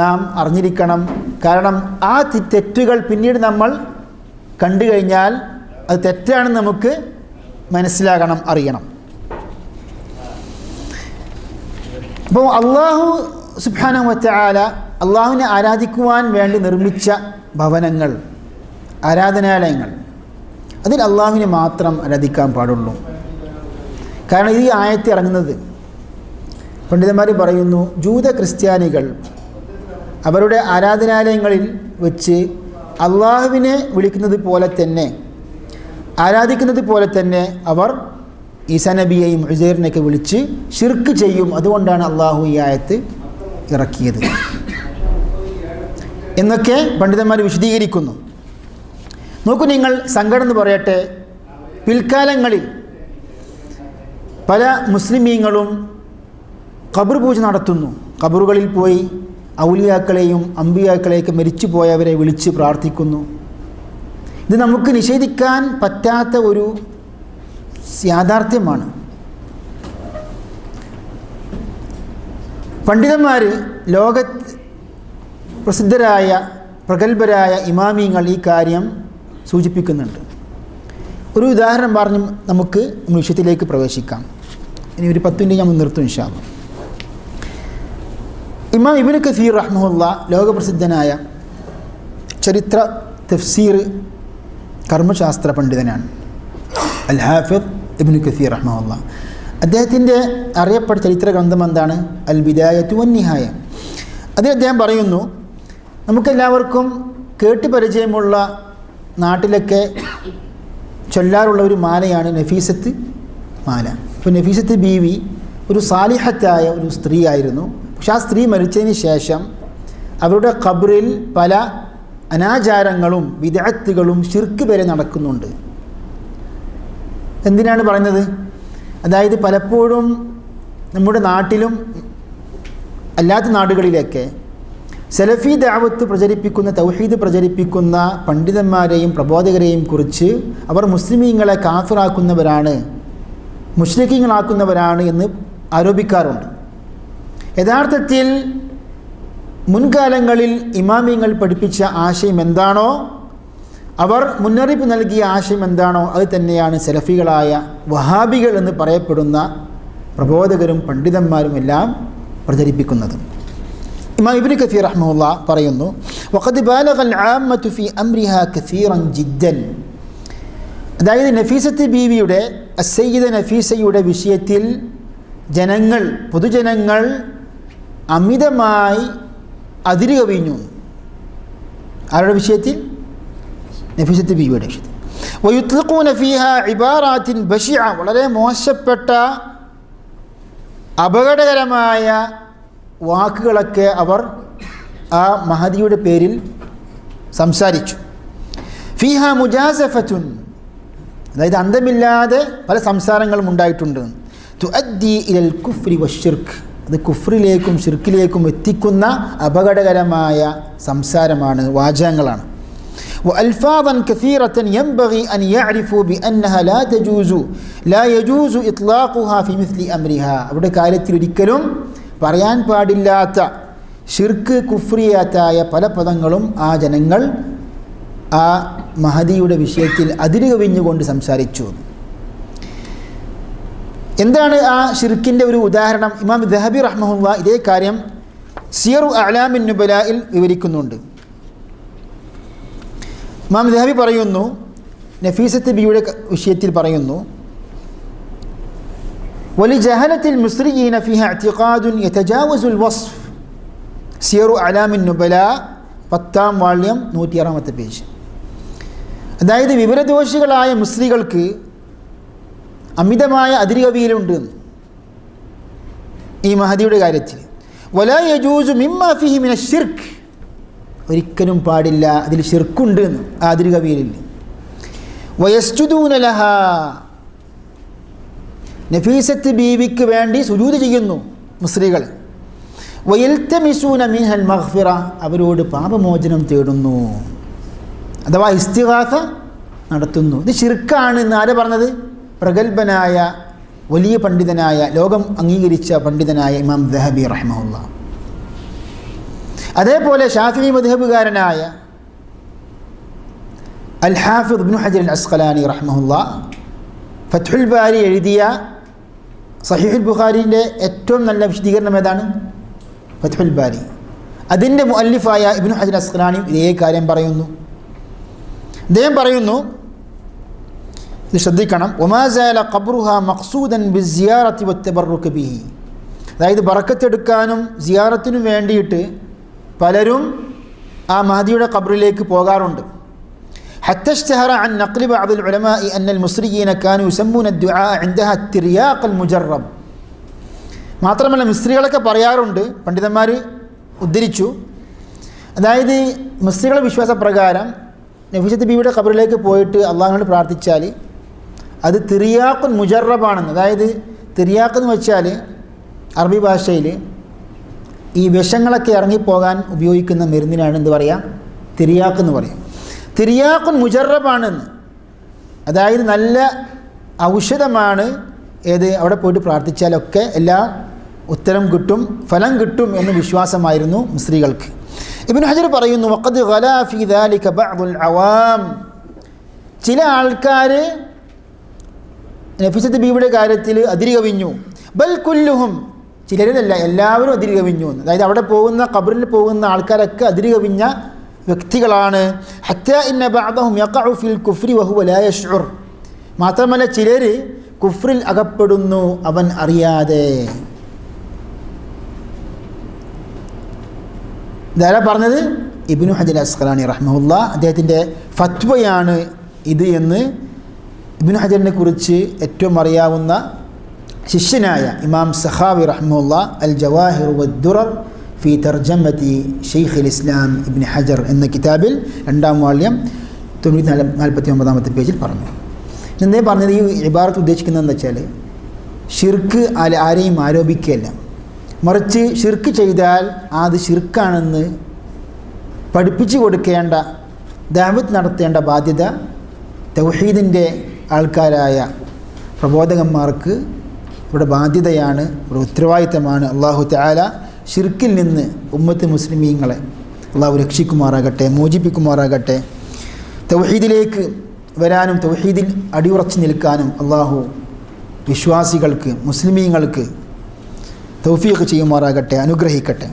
നാം അറിഞ്ഞിരിക്കണം. കാരണം ആ തെറ്റുകൾ പിന്നീട് നമ്മൾ കണ്ടു കഴിഞ്ഞാൽ അത് തെറ്റാണെന്ന് നമുക്ക് മനസ്സിലാകണം, അറിയണം. അപ്പോൾ അള്ളാഹു സുബ്ഹാനഹു വ തആല അള്ളാഹുവിനെ ആരാധിക്കുവാൻ വേണ്ടി നിർമ്മിച്ച ഭവനങ്ങൾ, ആരാധനാലയങ്ങൾ, അതിൽ അള്ളാഹുവിനെ മാത്രം ആരാധിക്കാൻ പാടുള്ളൂ. കാരണം ഈ ആയത്ത് ഇറങ്ങുന്നത്, പണ്ഡിതന്മാർ പറയുന്നു, ജൂത ക്രിസ്ത്യാനികൾ അവരുടെ ആരാധനാലയങ്ങളിൽ വെച്ച് അള്ളാഹുവിനെ വിളിക്കുന്നത് പോലെ തന്നെ, ആരാധിക്കുന്നത് പോലെ തന്നെ അവർ ഈസാ നബിയെയും ഉസൈറിനെയൊക്കെ വിളിച്ച് ഷിർക്ക് ചെയ്യും. അതുകൊണ്ടാണ് അള്ളാഹു ഈ ആയത്ത് ഇറക്കിയത് എന്നൊക്കെ പണ്ഡിതന്മാർ വിശദീകരിക്കുന്നു. നോക്കൂ നിങ്ങൾ, സങ്കടം എന്ന് പറയട്ടെ, പിൽക്കാലങ്ങളിൽ പല മുസ്ലിമീങ്ങളും ഖബർ പൂജ നടത്തുന്നു. ഖബറുകളിൽ പോയി ഔലിയാക്കളെയും അമ്പിയാക്കളെയൊക്കെ മരിച്ചു പോയവരെ വിളിച്ച് പ്രാർത്ഥിക്കുന്നു. ഇത് നമുക്ക് നിഷേധിക്കാൻ പറ്റാത്ത ഒരു യാഥാർത്ഥ്യമാണ്. പണ്ഡിതന്മാർ, ലോകത്ത് പ്രസിദ്ധരായ പ്രഗത്ഭരായ ഇമാമിങ്ങൾ ഈ കാര്യം സൂചിപ്പിക്കുന്നുണ്ട്. ഒരു ഉദാഹരണം പറഞ്ഞ് നമുക്ക് വിഷയത്തിലേക്ക് പ്രവേശിക്കാം. ഇനി ഒരു 10 മിനിറ്റ് ഞാൻ നിർത്തും ഇൻഷാ അല്ലാഹ്. ഇമാം ഇബ്നു കസീർ റഹ്മഹുല്ലാ ലോകപ്രസിദ്ധനായ ചരിത്ര തഫ്സീർ കർമ്മശാസ്ത്ര പണ്ഡിതനാണ്. അൽ ഹാഫിദ് ഇബ്നു കസീർ റഹ്മഹുല്ലാ. അദ്ദേഹത്തിൻ്റെ അറിയപ്പെട്ട ചരിത്ര ഗ്രന്ഥം എന്താണ്? അൽ ബിദായത്തു വൻ നിഹായ. അതിൽ അദ്ദേഹം പറയുന്നു, നമുക്കെല്ലാവർക്കും കേട്ട് പരിചയമുള്ള, നാട്ടിലൊക്കെ ചൊല്ലാറുള്ള ഒരു മാലയാണ് നഫീസത്ത് മാല. ഇപ്പോൾ നഫീസത്ത് ബീവി ഒരു സാലിഹത്തായ ഒരു സ്ത്രീ ആയിരുന്നു. പക്ഷെ ആ സ്ത്രീ മരിച്ചതിന് ശേഷം അവരുടെ ഖബറിൽ പല അനാചാരങ്ങളും ബിദ്അത്തുകളും ശിർക്ക് വരെ നടക്കുന്നുണ്ട്. എന്തിനാണ് പറയുന്നത്? അതായത് പലപ്പോഴും നമ്മുടെ നാട്ടിലും അല്ലാത്ത നാടുകളിലൊക്കെ സലഫി ദഅവത്ത് പ്രചരിപ്പിക്കുന്ന, തൗഹീദ് പ്രചരിപ്പിക്കുന്ന പണ്ഡിതന്മാരെയും പ്രബോധകരെയും കുറിച്ച് അവർ മുസ്ലിമീങ്ങളെ കാഫിറാക്കുന്നവരാണ്, മുശ്രിക്കീങ്ങളാക്കുന്നവരാണ് എന്ന് ആരോപിക്കാറുണ്ട്. യഥാർത്ഥത്തിൽ മുൻകാലങ്ങളിൽ ഇമാമിങ്ങൾ പഠിപ്പിച്ച ആശയം എന്താണോ, അവർ മുന്നറിയിപ്പ് നൽകിയ ആശയം എന്താണോ, അത് തന്നെയാണ് സലഫികളായ വഹാബികൾ എന്ന് പറയപ്പെടുന്ന പ്രബോധകരും പണ്ഡിതന്മാരുമെല്ലാം പ്രചരിപ്പിക്കുന്നത്. ഇമാം ഇബ്നു കസീർ റഹ്മഹുല്ലാ പറയുന്നു, വഖദ് ബാലഗൽ ആമ്മതു ഫീ അംരിഹാ കസീറൻ ജിദ്ദൻ. അതായത് നഫീസത്ത് ബീവിയുടെ, അസ്സയ്യിദ നഫീസയുടെ വിഷയത്തിൽ പൊതുജനങ്ങൾ അമിതമായി അതിര് കവിഞ്ഞു. ആരുടെ വിഷയത്തിൽ? നഫീസത്ത് ബീവിയുടെ വിഷയത്തിൽ. വയുത്ലഖൂന ഫീഹാ ഇബാറാത്തിൻ ബശിഅ, വളരെ മോശപ്പെട്ട അപകടകരമായ വാക്കുകളൊക്കെ അവർ ആ മഹദിയുടെ പേരിൽ സംസാരിച്ചു. ഫീഹാ മുജാസഫത്തുൻ, അതായത് അന്തമില്ലാതെ പല സംസാരങ്ങളും ഉണ്ടായിട്ടുണ്ട്. തുഅദ്ദി ഇലൽ കുഫ്രി വശിർക്ക്, അത് കുഫ്രിലേക്കും ഷിർക്കിലേക്കും എത്തിക്കുന്ന അപകടകരമായ സംസാരമാണ്, വാചകങ്ങളാണ്. وألفاظا كثيرة ينبغي أن يعرفوا بأنها لا يجوز إطلاقها في مثل أمرها. അവിടെ കാര്യത്തിൽ ഒരിക്കലും പറയാൻ പാടില്ലാത്ത ഷിർക്ക് കുഫ്രിയാത്തായ പല പദങ്ങളും ആ ജനങ്ങൾ ആ മഹദിയുടെ വിഷയത്തിൽ അതിര് കവിഞ്ഞുകൊണ്ട് സംസാരിച്ചു. എന്താണ് ആ ഷിർക്കിൻ്റെ ഒരു ഉദാഹരണം? ഇമാം ദഹബി റഹ്മഹുല്ലാ ഇതേ കാര്യം സിയറു അഅ്ലാമിൻ നുബലായിൽ വിവരിക്കുന്നുണ്ട്. ഇമാം ദഹബി പറയുന്നു, നഫീസത്ത് ബിയുടെ വിഷയത്തിൽ പറയുന്നു, വലിജഹലത്തിൽ മുസ്രിയീന ഫിഹ ഇഅ്തിഖാദുൻ യതജാവസുൽ വസ്ഫ്. സിയറു അഅ്ലാമിൻ നുബലാ 10-ാം വാള്യം 106-ാമത്തെ പേജ്. അതായത് വിവരദോഷികളായ മുസ്ലികൾക്ക് അമിതമായ അതിരുകവിയിലുണ്ട് ഈ മഹദിയുടെ കാര്യത്തിൽ. വലാ യജൂസു മിമ്മാ ഫീഹി മിന ശിർക്ക്, ഒരിക്കലും പാടില്ല, അതിൽ ഷിർക്കുണ്ട് ആ അതിരുകവിയിലില്ല. വയസ്ജുദൂന ലഹാ, നഫീസത്ത് ബീവിക്ക് വേണ്ടി സുജൂദ് ചെയ്യുന്നു മുസ്ലികൾ. വയൽതമിസൂന മിൻഹൽ മഗ്ഫിറ, അവരോട് പാപമോചനം തേടുന്നു, അഥവാ ഇസ്തിഗാസ നടത്തുന്നു. ഇത് ഷിർക്കാണ് എന്ന് ആരാ പറഞ്ഞത്? പ്രഗത്ഭനായ വലിയ പണ്ഡിതനായ, ലോകം അംഗീകരിച്ച പണ്ഡിതനായ ഇമാം ദഹബി റഹ്മഹുല്ലാ. അതേപോലെ ഷാഫിഈ മദ്ഹബുകാരനായ അൽ ഹാഫിദ് ഇബ്നു ഹജർ അൽ അസ്ഖലാനി റഹ്മഹുല്ലാ ഫത്ഹുൽ ബാരി എഴുതിയ സഹീഹുൽ ബുഖാരിൻ്റെ ഏറ്റവും നല്ല വിശദീകരണം ഏതാണ്? ഫത്ഹുൽ ബാരി. അതിൻ്റെ മുഅല്ലിഫായ ഇബ്നു ഹജർ അസ്ഖലാനി ഇതേ കാര്യം പറയുന്നു. അദ്ദേഹം പറയുന്നു, ഇത് ശ്രദ്ധിക്കണം, വമാ സാല ഖബ്റുഹാ മഖ്സൂദൻ ബിസിയാറത്തി വത്തബറുക ബിഹി, അതായത് ബറക്കത്തെടുക്കാനും സിയാറത്തിനും വേണ്ടിയിട്ട് പലരും ആ മഹദിയുടെ ഖബ്റിലേക്ക് പോകാറുണ്ട്. ഹത്ത ഇശ്തഹറ അൻ നഖ്ലി ബഅദുൽ ഉലമാഇ അന്നൽ മുസ്രിയീന കാനൂ യുസമ്മൂന അദ്ദുആ ഇൻദഹ തിർയാഖ് അൽ മുജറബ്. മാത്രമല്ല മിസ്രികളൊക്കെ പറയാറുണ്ട്, പണ്ഡിതന്മാർ ഉദ്ധരിച്ചു, അതായത് മിസ്രികളുടെ വിശ്വാസപ്രകാരം നഫീസത്ത് ബീവിയുടെ ഖബറിലേക്ക് പോയിട്ട് അള്ളാഹുവിനോട് പ്രാർത്ഥിച്ചാൽ അത് തിർയാഖുൻ മുജറബാണെന്ന്. അതായത് തിർയാഖ് എന്ന് വെച്ചാൽ അറബി ഭാഷയിൽ ഈ വിഷങ്ങളൊക്കെ ഇറങ്ങിപ്പോകാൻ ഉപയോഗിക്കുന്ന മരുന്നിനാണ് എന്ത് പറയുക? തിർയാഖ് എന്ന് പറയും. തിർയാഖുൻ മുജറബാണെന്ന്, അതായത് നല്ല ഔഷധമാണ്. ഏത്? അവിടെ പോയിട്ട് പ്രാർത്ഥിച്ചാലൊക്കെ എല്ലാം ഉത്തരം കിട്ടും, ഫലം കിട്ടും എന്ന് വിശ്വാസമായിരുന്നു മുസ്ലികൾക്ക്. ഇബ്നു ഹജർ പറയുന്നു, വഖദ് ഗലാ ഫീ ദാലിക ബഅദുൽ അവാം, ചില ആൾക്കാർ നഫീസത്ത് ബീവിയുടെ കാര്യത്തിൽ അതിര് കവിഞ്ഞു. ബൽ കുല്ലുഹും, ചിലരല്ല എല്ലാവരും അതിര് കവിഞ്ഞു. അതായത് അവിടെ പോകുന്ന ഖബറിൽ പോകുന്ന ആൾക്കാരൊക്കെ അതിര് കവിഞ്ഞ വ്യക്തികളാണ്. ഹത്താ ഇന്ന ബഅദഹും യഖഉ ഫിൽ കുഫ്രി വഹുവ ലാ യശ്ഉർ, മാത്രമല്ല ചിലർ കുഫ്രിൽ അകപ്പെടുന്നു അവൻ അറിയാതെ. ഇതാരാ പറഞ്ഞത്? ഇബ്നു ഹജർ അസ്ഖലാനി റഹ്മഹുല്ലാ. അദ്ദേഹത്തിൻ്റെ ഫത്വയാണ് ഇത് എന്ന് ഇബ്നു ഹജറിനെ കുറിച്ച് ഏറ്റവും അറിയാവുന്ന ശിഷ്യനായ ഇമാം സഖാവി റഹ്മഹുല്ലാ അൽ ജവാഹിർ വദ്ദുറർ ഫി തർജമതി ഷെയ്ഖുൽ ഇസ്ലാം ഇബ്നു ഹജർ എന്ന കിതാബിൽ 2-ാം വാള്യം 949-ാമത്തെ പേജിൽ പറഞ്ഞു. എന്തേ പറഞ്ഞത്? ഈ ഇബാറത്ത് ഉദ്ദേശിക്കുന്നതെന്ന് വെച്ചാൽ ഷിർക്ക് ആരെയും ആരോപിക്കുകയല്ല, മറിച്ച് ഷിർക്ക് ചെയ്താൽ അത് ഷിർക്കാണെന്ന് പഠിപ്പിച്ചു കൊടുക്കേണ്ട, ദഅവത്ത് നടത്തേണ്ട ബാധ്യത തൗഹീദിൻ്റെ ആൾക്കാരായ പ്രബോധകന്മാർക്ക് ഇവിടെ ബാധ്യതയാണ്, ഇവിടെ ഉത്തരവാദിത്തമാണ്. അല്ലാഹു തആല ഷിർക്കിൽ നിന്ന് ഉമ്മത്ത് മുസ്ലിമീങ്ങളെ അള്ളാഹു രക്ഷിക്കുമാറാകട്ടെ, മോചിപ്പിക്കുമാറാകട്ടെ. തൗഹീദിലേക്ക് വരാനും തൗഹീദിൽ അടിയുറച്ച് നിൽക്കാനും അള്ളാഹു വിശ്വാസികൾക്ക്, മുസ്ലിമീങ്ങൾക്ക് തൗഫീഖ് ചെയ്യുമാറാകട്ടെ, അനുഗ്രഹിക്കട്ടെ.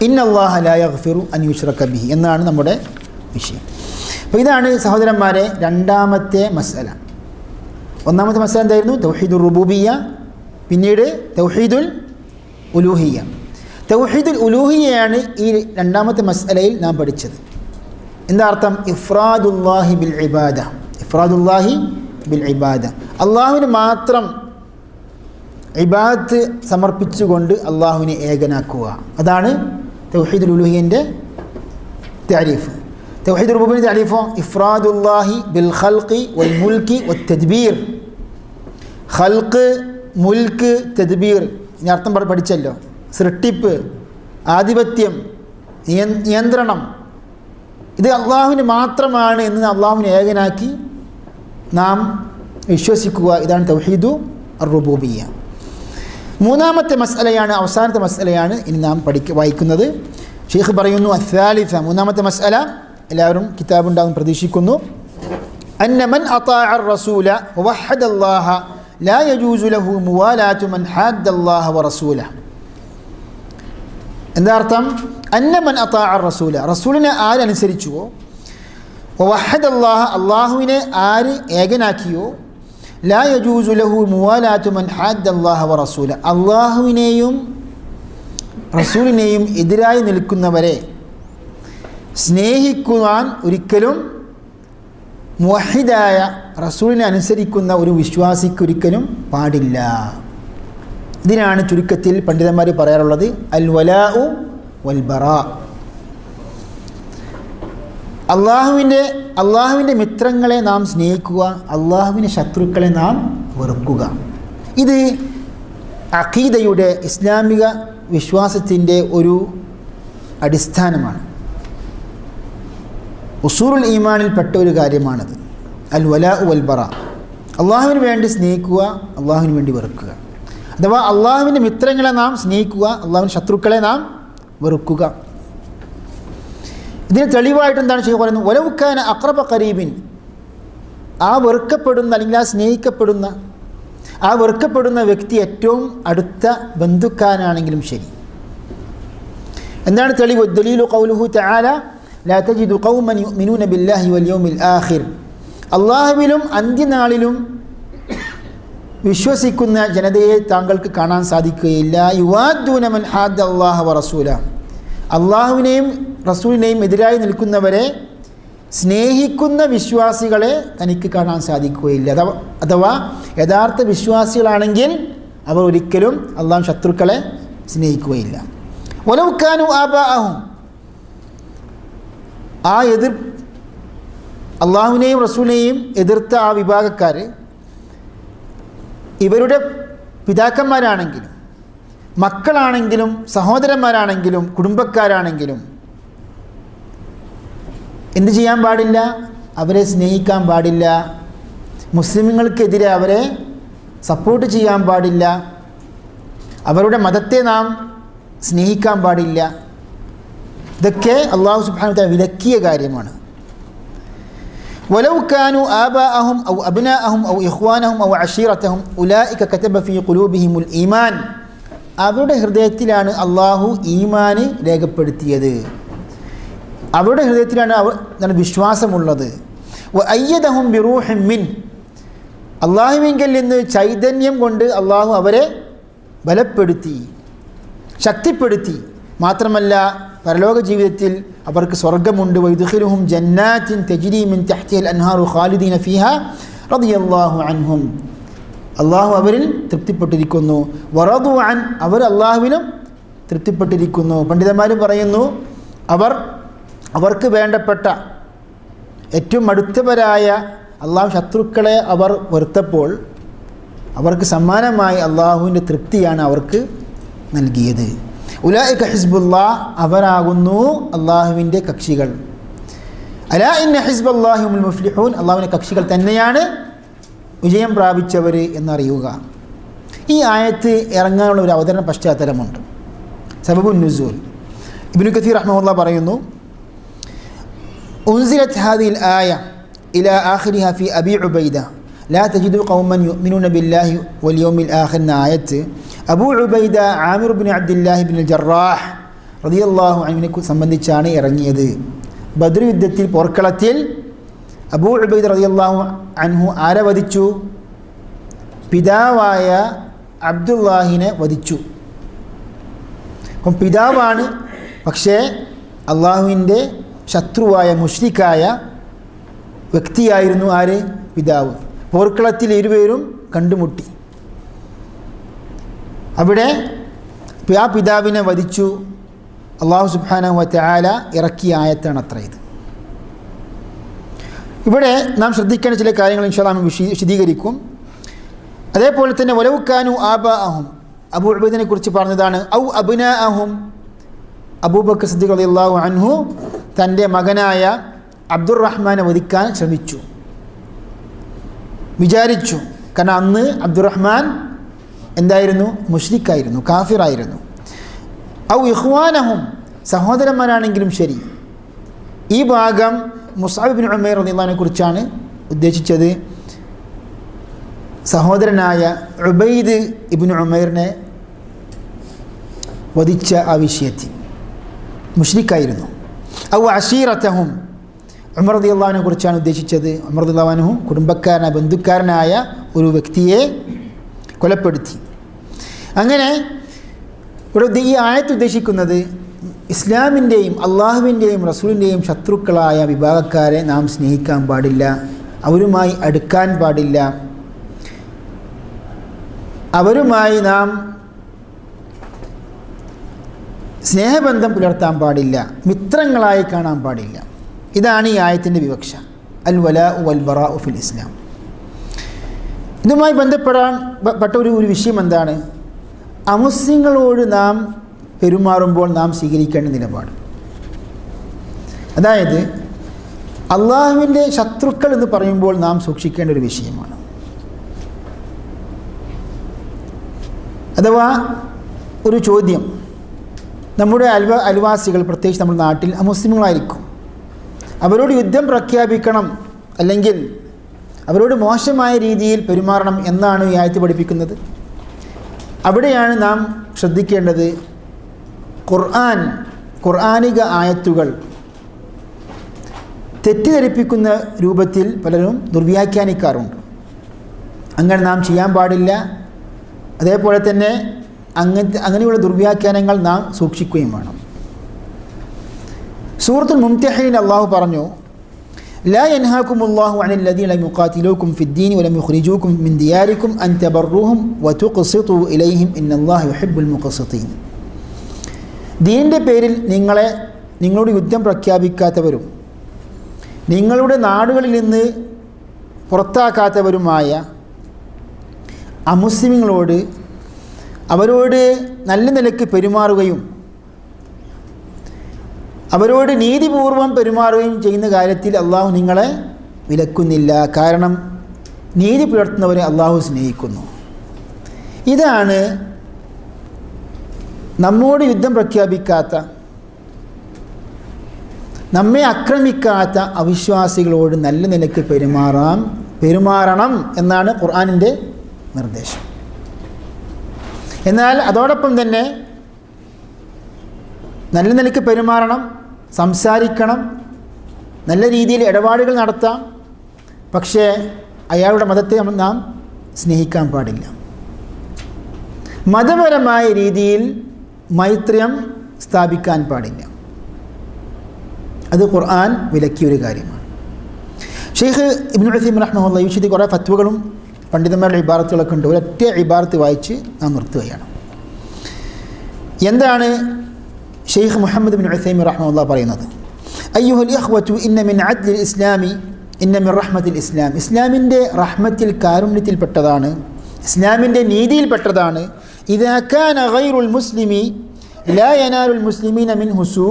ഇന്നല്ലാഹ ലാ യഗ്ഫിറു അൻ യുശ്റക ബിഹി എന്നാണ് നമ്മുടെ വിഷയം. അപ്പോൾ ഇതാണ് സഹോദരന്മാരെ 2-ാമത്തെ മസ്അല. 1-ാമത്തെ മസ്അല എന്തായിരുന്നു? തൗഹീദുർ റുബൂബിയ്യ, പിന്നീട് തൗഹീദുൽ ഉലൂഹിയ്യ. തൗഹീദുൽ ഉലൂഹിയ്യയാണ് ഈ രണ്ടാമത്തെ മസ്അലയിൽ നാം പഠിച്ചത്. എന്താ അർത്ഥം? ഇഫ്രാദുല്ലാഹി ബിൽ ഇബാദ. ഇഫ്രാദുല്ലാഹി ബിൽ ഇബാദ, അള്ളാഹുവിന് മാത്രം ഇബാദത്ത് സമർപ്പിച്ചുകൊണ്ട് അള്ളാഹുവിനെ ഏകനാക്കുക. അതാണ് തൗഹീദുൽ ഉലൂഹിയ്യൻ്റെ തഅരീഫ്. തൗഹീദുർ റുബൂബിയ്യയുടെ തഅരീഫോ ഇഫ്രാദുല്ലാഹി ബിൽ ഖൽഖി വൽ മുൽക്കി വത്തദ്ബീർ. ഖൽഖ്, മുൽക്ക്, തദ്ബീർ, ഇനി അർത്ഥം പഠിച്ചല്ലോ. സൃഷ്ടിപ്പ്, ആധിപത്യം, നിയന്ത്രണം, ഇത് അള്ളാഹുവിന് മാത്രമാണ് എന്ന് അള്ളാഹുവിനെ ഏകനാക്കി നാം വിശ്വസിക്കുക. ഇതാണ് തൗഹീദു അർ-റുബൂബിയ്യ. മൂന്നാമത്തെ മസ്അലയാണ്, അവസാനത്തെ മസ്അലയാണ് ഇനി നാം വായിക്കുന്നത്. ഷെയ്ഖ് പറയുന്നു അസ്സാലിസ, മൂന്നാമത്തെ മസ്അല, എല്ലാവരും കിതാബുണ്ടാകും പ്രതീക്ഷിക്കുന്നു. അന്ന മൻ അതാഅ അർ-റസൂല വവഹദ അല്ലാഹ ലാ യജൂസു ലഹു മുവാലാതു മൻ ഹാദ്ദ അല്ലാഹ വറസൂലഹു. എന്താ അർത്ഥം? അന്ന മൻ അതാഅ അർ-റസൂല, റസൂലിനെ ആരനുസരിച്ചുവോ, വവഹദ അല്ലാഹ, അള്ളാഹുവിനെ ആര് ഏകനാക്കിയോ, ലാ യജൂസു ലഹു മുവാലാതു മൻ ഹാദ്ദ അല്ലാഹ വറസൂല, അള്ളാഹുവിനെയും റസൂലിനെയും എതിരായി നിൽക്കുന്നവരെ സ്നേഹിക്കുവാൻ ഒരിക്കലും മുവഹിദായ റസൂലിനെ അനുസരിക്കുന്ന ഒരു വിശ്വാസിക്കൊരിക്കലും പാടില്ല. ഇതിനാണ് ചുരുക്കത്തിൽ പണ്ഡിതന്മാർ പറയാറുള്ളത് അൽ വലാഉ വൽ ബറാ. അള്ളാഹുവിൻ്റെ മിത്രങ്ങളെ നാം സ്നേഹിക്കുക, അള്ളാഹുവിൻ്റെ ശത്രുക്കളെ നാം വെറുക്കുക. ഇത് അഖീദയുടെ, ഇസ്ലാമിക വിശ്വാസത്തിൻ്റെ ഒരു അടിസ്ഥാനമാണ്. ഉസൂറുൽ ഈമാനിൽപ്പെട്ട ഒരു കാര്യമാണത്. അൽ വലാഉ വൽ ബറാ, അള്ളാഹുവിന് വേണ്ടി സ്നേഹിക്കുക, അള്ളാഹുവിന് വേണ്ടി വെറുക്കുക. അഥവാ അള്ളാഹുവിൻ്റെ മിത്രങ്ങളെ നാം സ്നേഹിക്കുക, അള്ളാഹുവിൻ്റെ ശത്രുക്കളെ നാം വെറുക്കുക. ഇതിന് തെളിവായിട്ട് എന്താണ് ചെയ്യുക പറയുന്നത്? വലൗകാന അഖ്റബ ഖരീബിൻ, ആ വെറുക്കപ്പെടുന്ന അല്ലെങ്കിൽ ആ സ്നേഹിക്കപ്പെടുന്ന, ആ വെറുക്കപ്പെടുന്ന വ്യക്തി ഏറ്റവും അടുത്ത ബന്ധുക്കാരാണെങ്കിലും ശരി. എന്താണ് തെളിവ്? ദലീലു ഖൗലുഹു തആല ലാ തജിദു ഖൗമൻ യുഅ്മിനൂന ബില്ലാഹി വൽ യൗമിൽ ആഖിർ, അള്ളാഹുവിലും അന്ത്യനാളിലും വിശ്വസിക്കുന്ന ജനതയെ താങ്കൾക്ക് കാണാൻ സാധിക്കുകയില്ല. യുവാദ്ദൂന മൻ ഹാദ്ദ അല്ലാഹ വറസൂല, അള്ളാഹുവിനെയും റസൂലിനെയും എതിരായി നിൽക്കുന്നവരെ സ്നേഹിക്കുന്ന വിശ്വാസികളെ തനിക്ക് കാണാൻ സാധിക്കുകയില്ല. അഥവാ യഥാർത്ഥ വിശ്വാസികളാണെങ്കിൽ അവർ ഒരിക്കലും അള്ളാഹു ശത്രുക്കളെ സ്നേഹിക്കുകയില്ല. വലൗ കാനു ആബാഅഹും, ആ അള്ളാഹുവിനെയും റസൂലിനെയും എതിർത്ത ആ വിഭാഗക്കാർ ഇവരുടെ പിതാക്കന്മാരാണെങ്കിലും മക്കളാണെങ്കിലും സഹോദരന്മാരാണെങ്കിലും കുടുംബക്കാരാണെങ്കിലും എന്ത് ചെയ്യാൻ പാടില്ല? അവരെ സ്നേഹിക്കാൻ പാടില്ല. മുസ്ലിമുകൾക്കെതിരെ അവരെ സപ്പോർട്ട് ചെയ്യാൻ പാടില്ല. അവരുടെ മതത്തെ നാം സ്നേഹിക്കാൻ പാടില്ല. ഇതൊക്കെ അല്ലാഹു സുബ്ഹാനഹു വ തആല വിലക്കിയ കാര്യമാണ്. വലൗ കാനു ആബാഅഹും ഔ അബ്നാഅഹും ഔ ഇഖ്വാനഹും ഔ അശീറതഹും ഉലൈക കതബ ഫീ ഖുലൂബിഹിമുൽ ഈമാൻ, അവരുടെ ഹൃദയത്തിലാണ് അള്ളാഹു ഈമാന് രേഖപ്പെടുത്തിയത്. അവരുടെ ഹൃദയത്തിലാണ് അവർ വിശ്വാസമുള്ളത്. വഅയ്യദഹും ബിറൂഹിൻ മിൻ, അള്ളാഹുവിങ്കൽ നിന്ന് ചൈതന്യം കൊണ്ട് അള്ളാഹു അവരെ ബലപ്പെടുത്തി, ശക്തിപ്പെടുത്തി. മാത്രമല്ല പരലോക ജീവിതത്തിൽ അവർക്ക് സ്വർഗ്ഗമുണ്ട്. വയുദ്ഖിലുഹും ജന്നാത്തിൻ തജ്രി മിൻ തഹ്തിഹൽ അൻഹാറു ഖാലിദീന ഫീഹാ റളിയല്ലാഹു അൻഹും, അള്ളാഹു അവരിൽ തൃപ്തിപ്പെട്ടിരിക്കുന്നു. വറദു അൻ, അവർ അള്ളാഹുവിലും തൃപ്തിപ്പെട്ടിരിക്കുന്നു. പണ്ഡിതന്മാരും പറയുന്നു അവർക്ക് വേണ്ടപ്പെട്ട ഏറ്റവും അടുത്തവരായ അള്ളാഹു ശത്രുക്കളെ അവർ വെറുത്തപ്പോൾ അവർക്ക് സമ്മാനമായി അള്ളാഹുവിൻ്റെ തൃപ്തിയാണ് അവർക്ക് നൽകിയത്. ഉലൈക ഹിസ്ബുല്ലാഹ്, അവരാകുന്നു അള്ളാഹുവിൻ്റെ കക്ഷികൾ. അലാ ഇന്ന ഹിസ്ബല്ലാഹി ഹുമുൽ മുഫ്ലിഹൂൻ, അള്ളാഹുവിൻ്റെ കക്ഷികൾ തന്നെയാണ് വിജയം പ്രാപിച്ചവർ എന്നറിയുക. ഈ ആയത്ത് ഇറങ്ങാനുള്ള ഒരു അവതരണ പശ്ചാത്തലമുണ്ട്. സബബുൻ നുസൂൽ, ഇബ്നു കസീർ റഹ്മഹുല്ലാഹ് പറയുന്നു, ഉൻസിലത് ഹാദിഹിൽ ആയ ഇലാ ആഖിരിഹാ ഫി അബി ഉബൈദ ലാ തജിദു ഖൗമൻ യുഅ്മിനൂന ബില്ലാഹി വൽ യൗമിൽ ആഖിർ എന്ന ആയത്ത് അബൂ ഉബൈദ ആമിർ ഇബ്നു അബ്ദുല്ലാഹി ഇബ്നുൽ ജറാഹ് റളിയല്ലാഹു അൻഹുവിനെ സംബന്ധിച്ചാണ് ഇറങ്ങിയത്. ബദ്ർ യുദ്ധത്തിൽ പോർക്കളത്തിൽ അബൂ ഉബൈദ റളിയല്ലാഹു അൻഹു ആരെ വധിച്ചു? പിതാവായ അബ്ദുല്ലാഹിനെ വധിച്ചു. അപ്പം പിതാവാണ്, പക്ഷേ അള്ളാഹുവിൻ്റെ ശത്രുവായ മുശ്രിക്കായ വ്യക്തിയായിരുന്നു ആര്? പിതാവ്. പോർക്കളത്തിൽ ഇരുവരും കണ്ടുമുട്ടി. അവിടെ ആ പിതാവിനെ വധിച്ചു. അള്ളാഹു സുബ്ഹാനഹു വ തആല ഇറക്കിയ ആയത്താണ് അത്ര ഇത്. ഇവിടെ നാം ശ്രദ്ധിക്കേണ്ട ചില കാര്യങ്ങൾ ഇൻഷാ അല്ലാഹ് വിശദീകരിക്കും. അതേപോലെ തന്നെ വലൗകാനു ആബാഅഹും, അബൂ ഉബൈദിനെ കുറിച്ച് പറഞ്ഞതാണ്. ഔ അബ്നാഅഹും, അബൂബക്കർ സിദ്ദീഖ് റളിയല്ലാഹു അൻഹു തൻ്റെ മകനായ അബ്ദുറഹ്മാനെ വധിക്കാൻ ശ്രമിച്ചു, വിചാരിച്ചു. കാരണം അന്ന് അബ്ദുറഹ്മാൻ എന്തായിരുന്നു? മുശ്രിക്കായിരുന്നു, കാഫിറായിരുന്നു. ഔ ഇഖ്വാനഹും, സഹോദരന്മാരാണെങ്കിലും ശരി. ഈ ഭാഗം മുസ്അബ് ഇബ്നു ഉമൈർ റളിയല്ലാഹുവിനെ കുറിച്ചാണ് ഉദ്ദേശിച്ചത്. സഹോദരനായ ഉബൈദ് ഇബ്നു ഉമൈറിനെ വധിച്ച ആ വിഷയത്തിൽ മുശ്രിക്കായിരുന്നു. ഔ അശീറത്തഹും, ഉമർ റളിയല്ലാഹുവിനെ കുറിച്ചാണ് ഉദ്ദേശിച്ചത്. ഉമർ റളിയല്ലാഹു അൻഹു കുടുംബക്കാരനായ ബന്ധുക്കാരനായ ഒരു വ്യക്തിയെ കൊലപ്പെടുത്തി. അങ്ങനെ ഇവിടെ ഈ ആയത്ത് ഉദ്ദേശിക്കുന്നത് ഇസ്ലാമിൻ്റെയും അള്ളാഹുവിൻ്റെയും റസൂലിൻ്റെയും ശത്രുക്കളായ വിഭാഗക്കാരെ നാം സ്നേഹിക്കാൻ പാടില്ല, അവരുമായി അടുക്കാൻ പാടില്ല, അവരുമായി നാം സ്നേഹബന്ധം പുലർത്താൻ പാടില്ല, മിത്രങ്ങളായി കാണാൻ പാടില്ല. ഇതാണ് ഈ ആയത്തിൻ്റെ വിവക്ഷ. അൽ വലാഉ വൽ ബറാഉ ഫിൽ ഇസ്ലാം. ഇതുമായി ബന്ധപ്പെട്ട ഒരു വിഷയം എന്താണ്? അമുസ്ലിങ്ങളോട് നാം പെരുമാറുമ്പോൾ നാം സ്വീകരിക്കേണ്ട നിലപാട്. അതായത് അള്ളാഹുവിൻ്റെ ശത്രുക്കൾ എന്ന് പറയുമ്പോൾ നാം സൂക്ഷിക്കേണ്ട ഒരു വിഷയമാണ്. അഥവാ ഒരു ചോദ്യം, നമ്മുടെ അയൽവാസികൾ, പ്രത്യേകിച്ച് നമ്മുടെ നാട്ടിൽ അമുസ്ലിങ്ങളായിരിക്കും, അവരോട് യുദ്ധം പ്രഖ്യാപിക്കണം അല്ലെങ്കിൽ അവരോട് മോശമായ രീതിയിൽ പെരുമാറണം എന്നാണ് ഈ ആയത്ത് പഠിപ്പിക്കുന്നത്. അവിടെയാണ് നാം ശ്രദ്ധിക്കേണ്ടത്. ഖുർആനിക ആയത്തുകൾ തെറ്റിദ്ധരിപ്പിക്കുന്ന രൂപത്തിൽ പലരും ദുർവ്യാഖ്യാനിക്കാറുണ്ട്. അങ്ങനെ നാം ചെയ്യാൻ പാടില്ല. അതേപോലെ തന്നെ അങ്ങനെയുള്ള ദുർവ്യാഖ്യാനങ്ങൾ നാം സൂക്ഷിക്കുകയും വേണം. സൂറത്തുൽ മുംതഹിനിൽ അല്ലാഹു പറഞ്ഞു, ലാ യൻഹാകുമുല്ലാഹു അനിൽ ലദീന ലം യുഖാതിലൂകും ഫിദ്ദീനി വലം യുഖ്രിജൂകും മിൻ ദിയാരികും അൻ തബറൂഹും വതുഖ്സിതു ഇലൈഹിം ഇന്നല്ലാഹ യുഹിബ്ബുൽ മുഖ്സിതീൻ. ദീനിൻ്റെ പേരിൽ നിങ്ങളോട് യുദ്ധം പ്രഖ്യാപിക്കാത്തവരും നിങ്ങളുടെ നാടുകളിൽ നിന്ന് പുറത്താക്കാത്തവരുമായ അമുസ്ലിങ്ങളോട് അവരോട് നല്ല നിലയ്ക്ക് പെരുമാറുകയും അവരോട് നീതിപൂർവം പെരുമാറുകയും ചെയ്യുന്ന കാര്യത്തിൽ അള്ളാഹു നിങ്ങളെ വിലക്കുന്നില്ല. കാരണം നീതി പുലർത്തുന്നവരെ അള്ളാഹു സ്നേഹിക്കുന്നു. ഇതാണ് നമ്മോട് യുദ്ധം പ്രഖ്യാപിക്കാത്ത, നമ്മെ ആക്രമിക്കാത്ത അവിശ്വാസികളോട് നല്ല നിലയ്ക്ക് പെരുമാറണം എന്നാണ് ഖുർആനിൻ്റെ നിർദ്ദേശം. എന്നാൽ അതോടൊപ്പം തന്നെ നല്ല നിലയ്ക്ക് പെരുമാറണം, സംസാരിക്കണം, നല്ല രീതിയിൽ ഇടപാടുകൾ നടത്താം. പക്ഷേ അയാളുടെ മതത്തെ നാം സ്നേഹിക്കാൻ പാടില്ല. മതപരമായ രീതിയിൽ മൈത്രിയം സ്ഥാപിക്കാൻ പാടില്ല. അത് ഖുർആൻ വിലക്കിയൊരു കാര്യമാണ്. ഷെയ്ഖ് ഇബ്നു ഉസൈമീൻ റഹ്മത്തുള്ളാഹി വിശദീകരിച്ച കുറേ ഫത്വകളും പണ്ഡിതന്മാരുടെ ഇബാറത്തുകളൊക്കെ ഉണ്ട്. ഒരൊറ്റ ഇബാറത്ത് വായിച്ച് നാം നിർത്തുകയാണ്. എന്താണ് ഷെയ്ഖ് മുഹമ്മദ് ഇബ്നു ഉസൈമീൻ റഹ്മത്തുള്ളാഹി പറയുന്നത്? അയ്യുഹൽ ഇഖ്വതു ഇന്ന മിൻ അദ്ലിൽ ഇസ്ലാമി ഇന്ന മിൻ റഹ്മത്തിൽ ഇസ്ലാം. ഇസ്ലാമിൻ്റെ റഹ്മത്തിൽ, കാരുണ്യത്തിൽപ്പെട്ടതാണ്, ഇസ്ലാമിൻ്റെ നീതിയിൽപ്പെട്ടതാണ്. ഇദാ കാന ഗൈറുൽ മുസ്ലിമി ലാ യനാലുൽ മുസ്ലിമീന മിൻഹു സൂ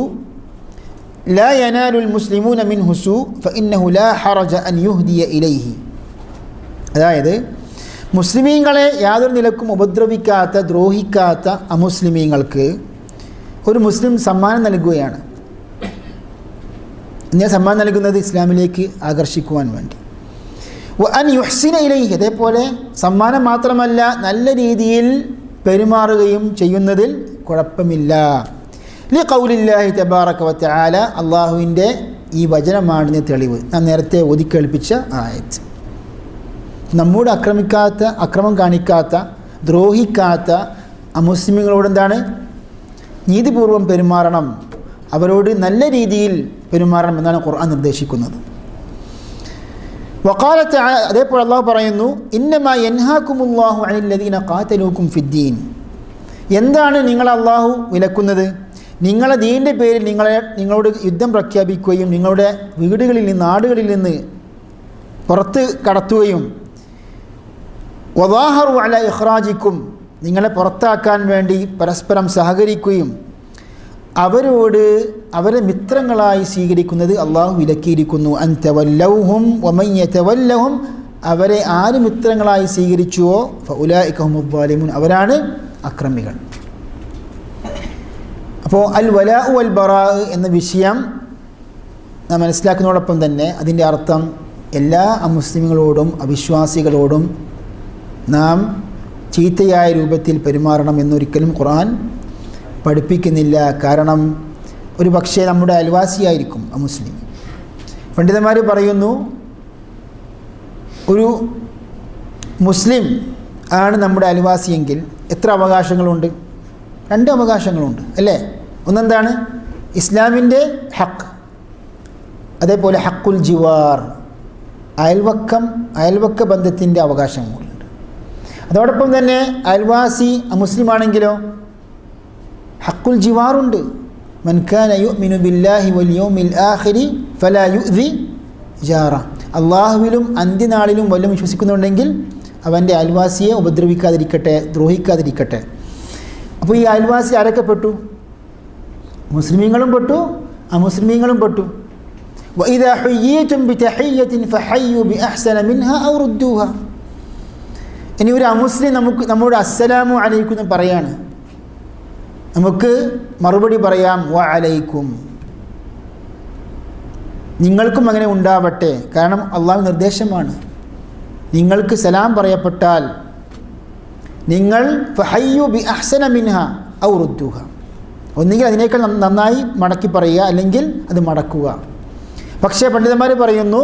ലാ യനാലുൽ മുസ്ലിമൂന മിൻഹു സൂ ഫഇന്നഹു ലാ ഹറജ അൻ യുഹ്ദിയ ഇലൈഹി. അതായത് മുസ്ലിമീങ്ങളെ യാതൊരു നിലക്കും ഉപദ്രവിക്കാത്ത, ദ്രോഹിക്കാത്ത അമുസ്ലിമീങ്ങൾക്ക് ഒരു മുസ്ലിം സമ്മാനം നൽകുകയാണ്. ഇങ്ങനെ സമ്മാനം നൽകുന്നത് ഇസ്ലാമിലേക്ക് ആകർഷിക്കുവാൻ വേണ്ടി. അൻ യുഹ്സിന ഇലൈഹി, അതേപോലെ സമ്മാനം മാത്രമല്ല, നല്ല രീതിയിൽ പെരുമാറുകയും ചെയ്യുന്നതിൽ കുഴപ്പമില്ല. ലിഖൗലില്ലാഹി തബാറക വ തആല, അള്ളാഹുവിൻ്റെ ഈ വചനമാണെന്ന് തെളിവ്. നാം നേരത്തെ ഓതിക്കേൾപ്പിച്ച ആയത്ത്. നമ്മോട് അക്രമം കാണിക്കാത്ത, ദ്രോഹിക്കാത്ത അമുസ്ലിമുകളോട് എന്താണ് നീതിപൂർവം പെരുമാറണം, അവരോട് നല്ല രീതിയിൽ പെരുമാറണം എന്നാണ് ഖുർആൻ നിർദ്ദേശിക്കുന്നത്. വഖാല തആല, അതേപോലെ അള്ളാഹു പറയുന്നു, ഇന്നമാ യൻഹാകുമുല്ലാഹു അനില്ലദീന ഖാതലൂകും ഫിദ്ദീൻ. എന്താണ് നിങ്ങളെ അള്ളാഹു വിലക്കുന്നത്? നിങ്ങളെ ദീനിൻ്റെ പേരിൽ നിങ്ങളോട് യുദ്ധം പ്രഖ്യാപിക്കുകയും നിങ്ങളുടെ വീടുകളിൽ നിന്ന് നാടുകളിൽ നിന്ന് പുറത്ത് കടത്തുകയും വദാഹറു അലാ ഇഖ്റാജിക്കും, നിങ്ങളെ പുറത്താക്കാൻ വേണ്ടി പരസ്പരം സഹകരിക്കുകയും അവരെ മിത്രങ്ങളായി സ്വീകരിക്കുന്നത് അള്ളാഹു വിലക്കിയിരിക്കുന്നു. അൻ തവല്ലൗഹും വമൻ യതവല്ലഹും, അവരെ ആര് മിത്രങ്ങളായി സ്വീകരിച്ചുവോ ഫഉലൈക ഹുമുദ് ളാലിമൂൻ, അവരാണ് അക്രമികൾ. അപ്പോൾ അൽ വലാ വൽ ബറാ എന്ന വിഷയം നാം മനസ്സിലാക്കുന്നതോടൊപ്പം തന്നെ അതിൻ്റെ അർത്ഥം എല്ലാ അമുസ്ലിമുകളോടും അവിശ്വാസികളോടും നാം ചീത്തയായ രൂപത്തിൽ പെരുമാറണം എന്നൊരിക്കലും ഖുർആൻ പഠിപ്പിക്കുന്നില്ല. കാരണം ഒരു പക്ഷേ നമ്മുടെ അയൽവാസിയായിരിക്കും അമുസ്ലിം. പണ്ഡിതന്മാർ പറയുന്നു, ഒരു മുസ്ലിം ആണ് നമ്മുടെ അയൽവാസിയെങ്കിൽ എത്ര അവകാശങ്ങളുണ്ട്? 2 അവകാശങ്ങളുണ്ട് അല്ലേ? ഒന്നെന്താണ്? ഇസ്ലാമിൻ്റെ ഹക്ക്, അതേപോലെ ഹക്കുൽ ജിവാർ, അയൽവക്ക ബന്ധത്തിൻ്റെ അവകാശം കൂടിയുണ്ട്. അതോടൊപ്പം തന്നെ അയൽവാസി അമുസ്ലിമാണെങ്കിലോ ഹക്കുൽ ജിവാറുണ്ട്. മൻ കാന യുഅ്മിനു ബില്ലാഹി വൽ യൗമിൽ ആഖിരി ഫലാ യുഅ്ദി ജാറ. അള്ളാഹുവിലും അന്ത്യനാളിലും വല്ലതും വിശ്വസിക്കുന്നുണ്ടെങ്കിൽ അവൻ്റെ അയൽവാസിയെ ഉപദ്രവിക്കാതിരിക്കട്ടെ, ദ്രോഹിക്കാതിരിക്കട്ടെ. അപ്പോൾ ഈ അയൽവാസി ആരൊക്കെ പെട്ടു? മുസ്ലിമീങ്ങളും പെട്ടു, അമുസ്ലിമീങ്ങളും പെട്ടു. വഇദാ ഹുയ്യിതും ബിതഹിയ്യത്തിൻ ഫഹയ്യു ബിഅഹ്സന മിൻഹാ ഔ റുദ്ദൂഹാ. ഇനി ഒരു അമുസ്ലിം നമ്മോട് അസ്സലാമു അലൈക്കും എന്ന് പറയാണ്, നമുക്ക് മറുപടി പറയാം വ അലൈക്കും, നിങ്ങൾക്കും അങ്ങനെ ഉണ്ടാവട്ടെ. കാരണം അള്ളാഹു നിർദ്ദേശമാണ്, നിങ്ങൾക്ക് സലാം പറയപ്പെട്ടാൽ നിങ്ങൾ ഫഹയ്യു ബി അഹ്സന മിൻഹ ഔ റുദ്ദൂഹ, ഒന്നുകിൽ അതിനേക്കാൾ നന്നായി മടക്കി പറയുക, അല്ലെങ്കിൽ അത് മടക്കുക. പക്ഷേ പണ്ഡിതന്മാർ പറയുന്നു,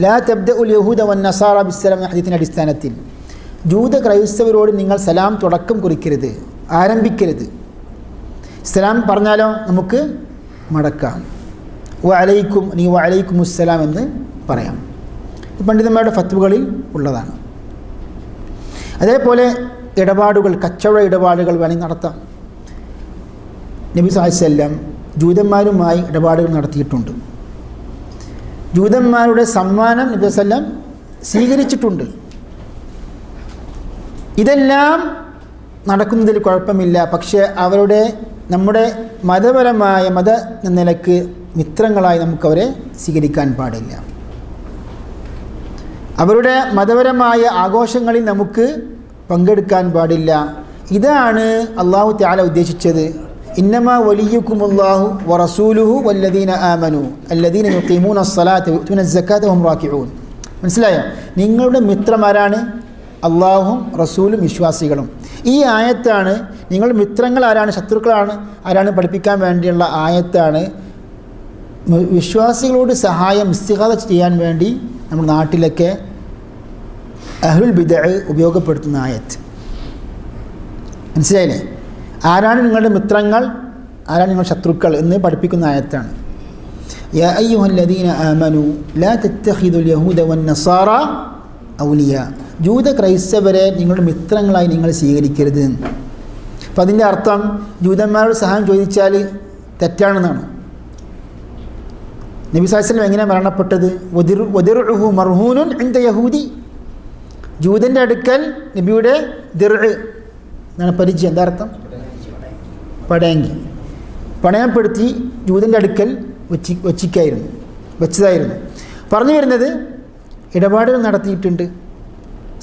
ലാ തബ്ദഉൽ യഹൂദ വൻ നസാറ ബിസ്സലാം എന്ന ഹദീസിൻ്റെ അടിസ്ഥാനത്തിൽ ജൂത ക്രൈസ്തവരോട് നിങ്ങൾ സലാം തുടക്കം കുറിക്കരുത്, ആരംഭിക്കരുത്. സലാം പറഞ്ഞാലോ നമുക്ക് മടക്കാം. വ അലൈക്കും, നീ വ അലൈക്കുമുസ്സലാം എന്ന് പറയാം. പണ്ഡിതന്മാരുടെ ഫത്വകളിൽ ഉള്ളതാണ്. അതേപോലെ ഇടപാടുകൾ, കച്ചവട ഇടപാടുകൾ വേണമെങ്കിൽ നടത്താം. നബി സല്ലല്ലാഹു അലൈഹി വസല്ലം ജൂതന്മാരുമായി ഇടപാടുകൾ നടത്തിയിട്ടുണ്ട്. ജൂതന്മാരുടെ സമ്മാനം നബി സല്ലല്ലാഹു അലൈഹി വസല്ലം സ്വീകരിച്ചിട്ടുണ്ട്. ഇതെല്ലാം നടക്കുന്നതിൽ കുഴപ്പമില്ല. പക്ഷേ നമ്മുടെ മതപരമായ നിലക്ക് മിത്രങ്ങളായി നമുക്കവരെ സ്വീകരിക്കാൻ പാടില്ല. അവരുടെ മതപരമായ ആഘോഷങ്ങളിൽ നമുക്ക് പങ്കെടുക്കാൻ പാടില്ല. ഇതാണ് അല്ലാഹു തആല ഉദ്ദേശിച്ചത്. ഇന്നമാ വലിയുക്കുമുല്ലാഹു വറസൂലുഹു വല്ലദീന ആമനു അല്ലദീന യുഖീമൂന അസ്സലാത്ത വയുഅ്തൂന അസ്സകാത്ത വഹും റാക്കിഊൻ. മനസ്സിലായോ? നിങ്ങളുടെ മിത്രമാരാണ്? അള്ളാഹും റസൂലും വിശ്വാസികളും. ഈ ആയത്താണ് നിങ്ങളുടെ മിത്രങ്ങൾ ആരാണ്, ശത്രുക്കളാണ് ആരാണ് പഠിപ്പിക്കാൻ വേണ്ടിയുള്ള ആയത്താണ്. വിശ്വാസികളോട് സഹായം ഇസ്തിഗാഥ ചെയ്യാൻ വേണ്ടി നമ്മുടെ നാട്ടിലൊക്കെ അഹ്ലുൽ ബിദ്അ ഉപയോഗപ്പെടുത്തുന്ന ആയത്ത്. മനസ്സിലായില്ലേ? ആരാണ് നിങ്ങളുടെ മിത്രങ്ങൾ, ആരാണ് നിങ്ങളുടെ ശത്രുക്കൾ എന്ന് പഠിപ്പിക്കുന്ന ആയത്താണ്. യാ അയ്യുഹല്ലദീന ആമനു ലാ തത്തഖിദുൽ യഹൂദ വന്നസാറ ഔലിയ. ജൂത ക്രൈസ്തവരെ നിങ്ങളുടെ മിത്രങ്ങളായി നിങ്ങൾ സ്വീകരിക്കരുത്. അപ്പം അതിൻ്റെ അർത്ഥം ജൂതന്മാരോട് സഹായം ചോദിച്ചാൽ തെറ്റാണെന്നാണ്. നബി സല്ലല്ലാഹു അലൈഹി വസല്ലം എങ്ങനെ മരണപ്പെട്ടത്? വദിർഉഹു മർഹൂനുൻ ഇൻദ യഹൂദി. ജൂതൻ്റെ അടുക്കൽ നബിയുടെ ദിർഉ എന്നാണ് പരിചയം. എന്താ അർത്ഥം? പടയങ്കി. പണയപ്പെടുത്തി ജൂതൻ്റെ അടുക്കൽ വെച്ചതായിരുന്നു. പറഞ്ഞു വരുന്നത് ഇടപാടുകൾ നടത്തിയിട്ടുണ്ട്,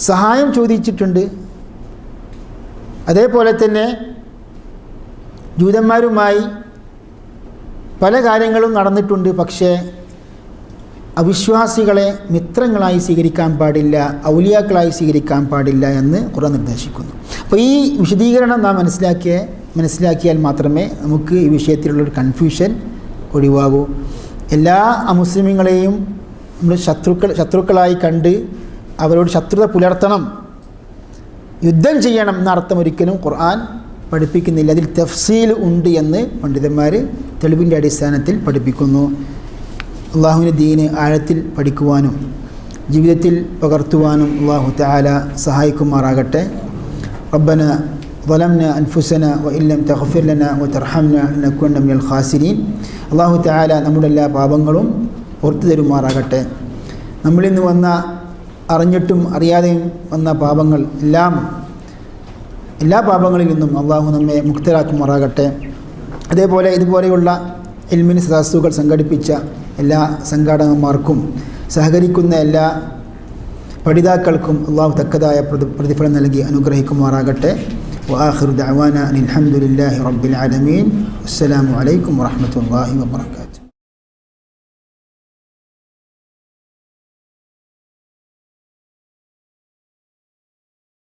സഹായം ചോദിച്ചിട്ടുണ്ട്. അതേപോലെ തന്നെ ജൂതന്മാരുമായി പല കാര്യങ്ങളും നടന്നിട്ടുണ്ട്. പക്ഷേ അവിശ്വാസികളെ മിത്രങ്ങളായി സ്വീകരിക്കാൻ പാടില്ല, ഔലിയാക്കളായി സ്വീകരിക്കാൻ പാടില്ല എന്ന് ഖുർആൻ നിർദ്ദേശിക്കുന്നു. അപ്പോൾ ഈ വിശദീകരണം നാം മനസ്സിലാക്കിയാൽ മാത്രമേ നമുക്ക് ഈ വിഷയത്തിലുള്ളൊരു കൺഫ്യൂഷൻ ഒഴിവാകൂ. എല്ലാ അമുസ്ലിമീങ്ങളെയും നമ്മൾ ശത്രുക്കളായി കണ്ട് അവരോട് ശത്രുത പുലർത്തണം യുദ്ധം ചെയ്യണം എന്നർത്ഥം ഒരിക്കലും ഖുർആൻ പഠിപ്പിക്കുന്നില്ല. അതിൽ തഫ്സീൽ ഉണ്ട് എന്ന് പണ്ഡിതന്മാർ തെളിവിൻ്റെ അടിസ്ഥാനത്തിൽ പഠിപ്പിക്കുന്നു. അള്ളാഹുവിൻ്റെ ദീന് ആഴത്തിൽ പഠിക്കുവാനും ജീവിതത്തിൽ പകർത്തുവാനും അള്ളാഹു തആല സഹായിക്കുമാറാകട്ടെ. റബ്ബന ظلمنا أنفسنا وإن لم تغفر لنا وترحمنا لنكونن من الخاسرين. അള്ളാഹു തആല നമ്മുടെ എല്ലാ പാപങ്ങളും പുറത്തു തരുമാറാകട്ടെ. നമ്മളിൽ നിന്ന് വന്ന അറിഞ്ഞിട്ടും അറിയാതെയും വന്ന പാപങ്ങൾ എല്ലാ പാപങ്ങളിൽ നിന്നും അള്ളാഹു നമ്മെ മുക്തരാക്കുമാറാകട്ടെ. അതേപോലെ ഇതുപോലെയുള്ള ഇൽമിന് സദസ്സുകൾ സംഘടിപ്പിച്ച എല്ലാ സംഘാടകന്മാർക്കും സഹകരിക്കുന്ന എല്ലാ പഠിതാക്കൾക്കും അള്ളാഹു തക്കതായ പ്രതിഫലം നൽകി അനുഗ്രഹിക്കുമാറാകട്ടെ. വആഖിറു ദഅവാന അനിൽ ഹംദുലില്ലാഹി റബ്ബിൽ ആലമീൻ. അസ്സലാമു അലൈക്കും വറഹ്മത്തുള്ളാഹി വബറകാതുഹു.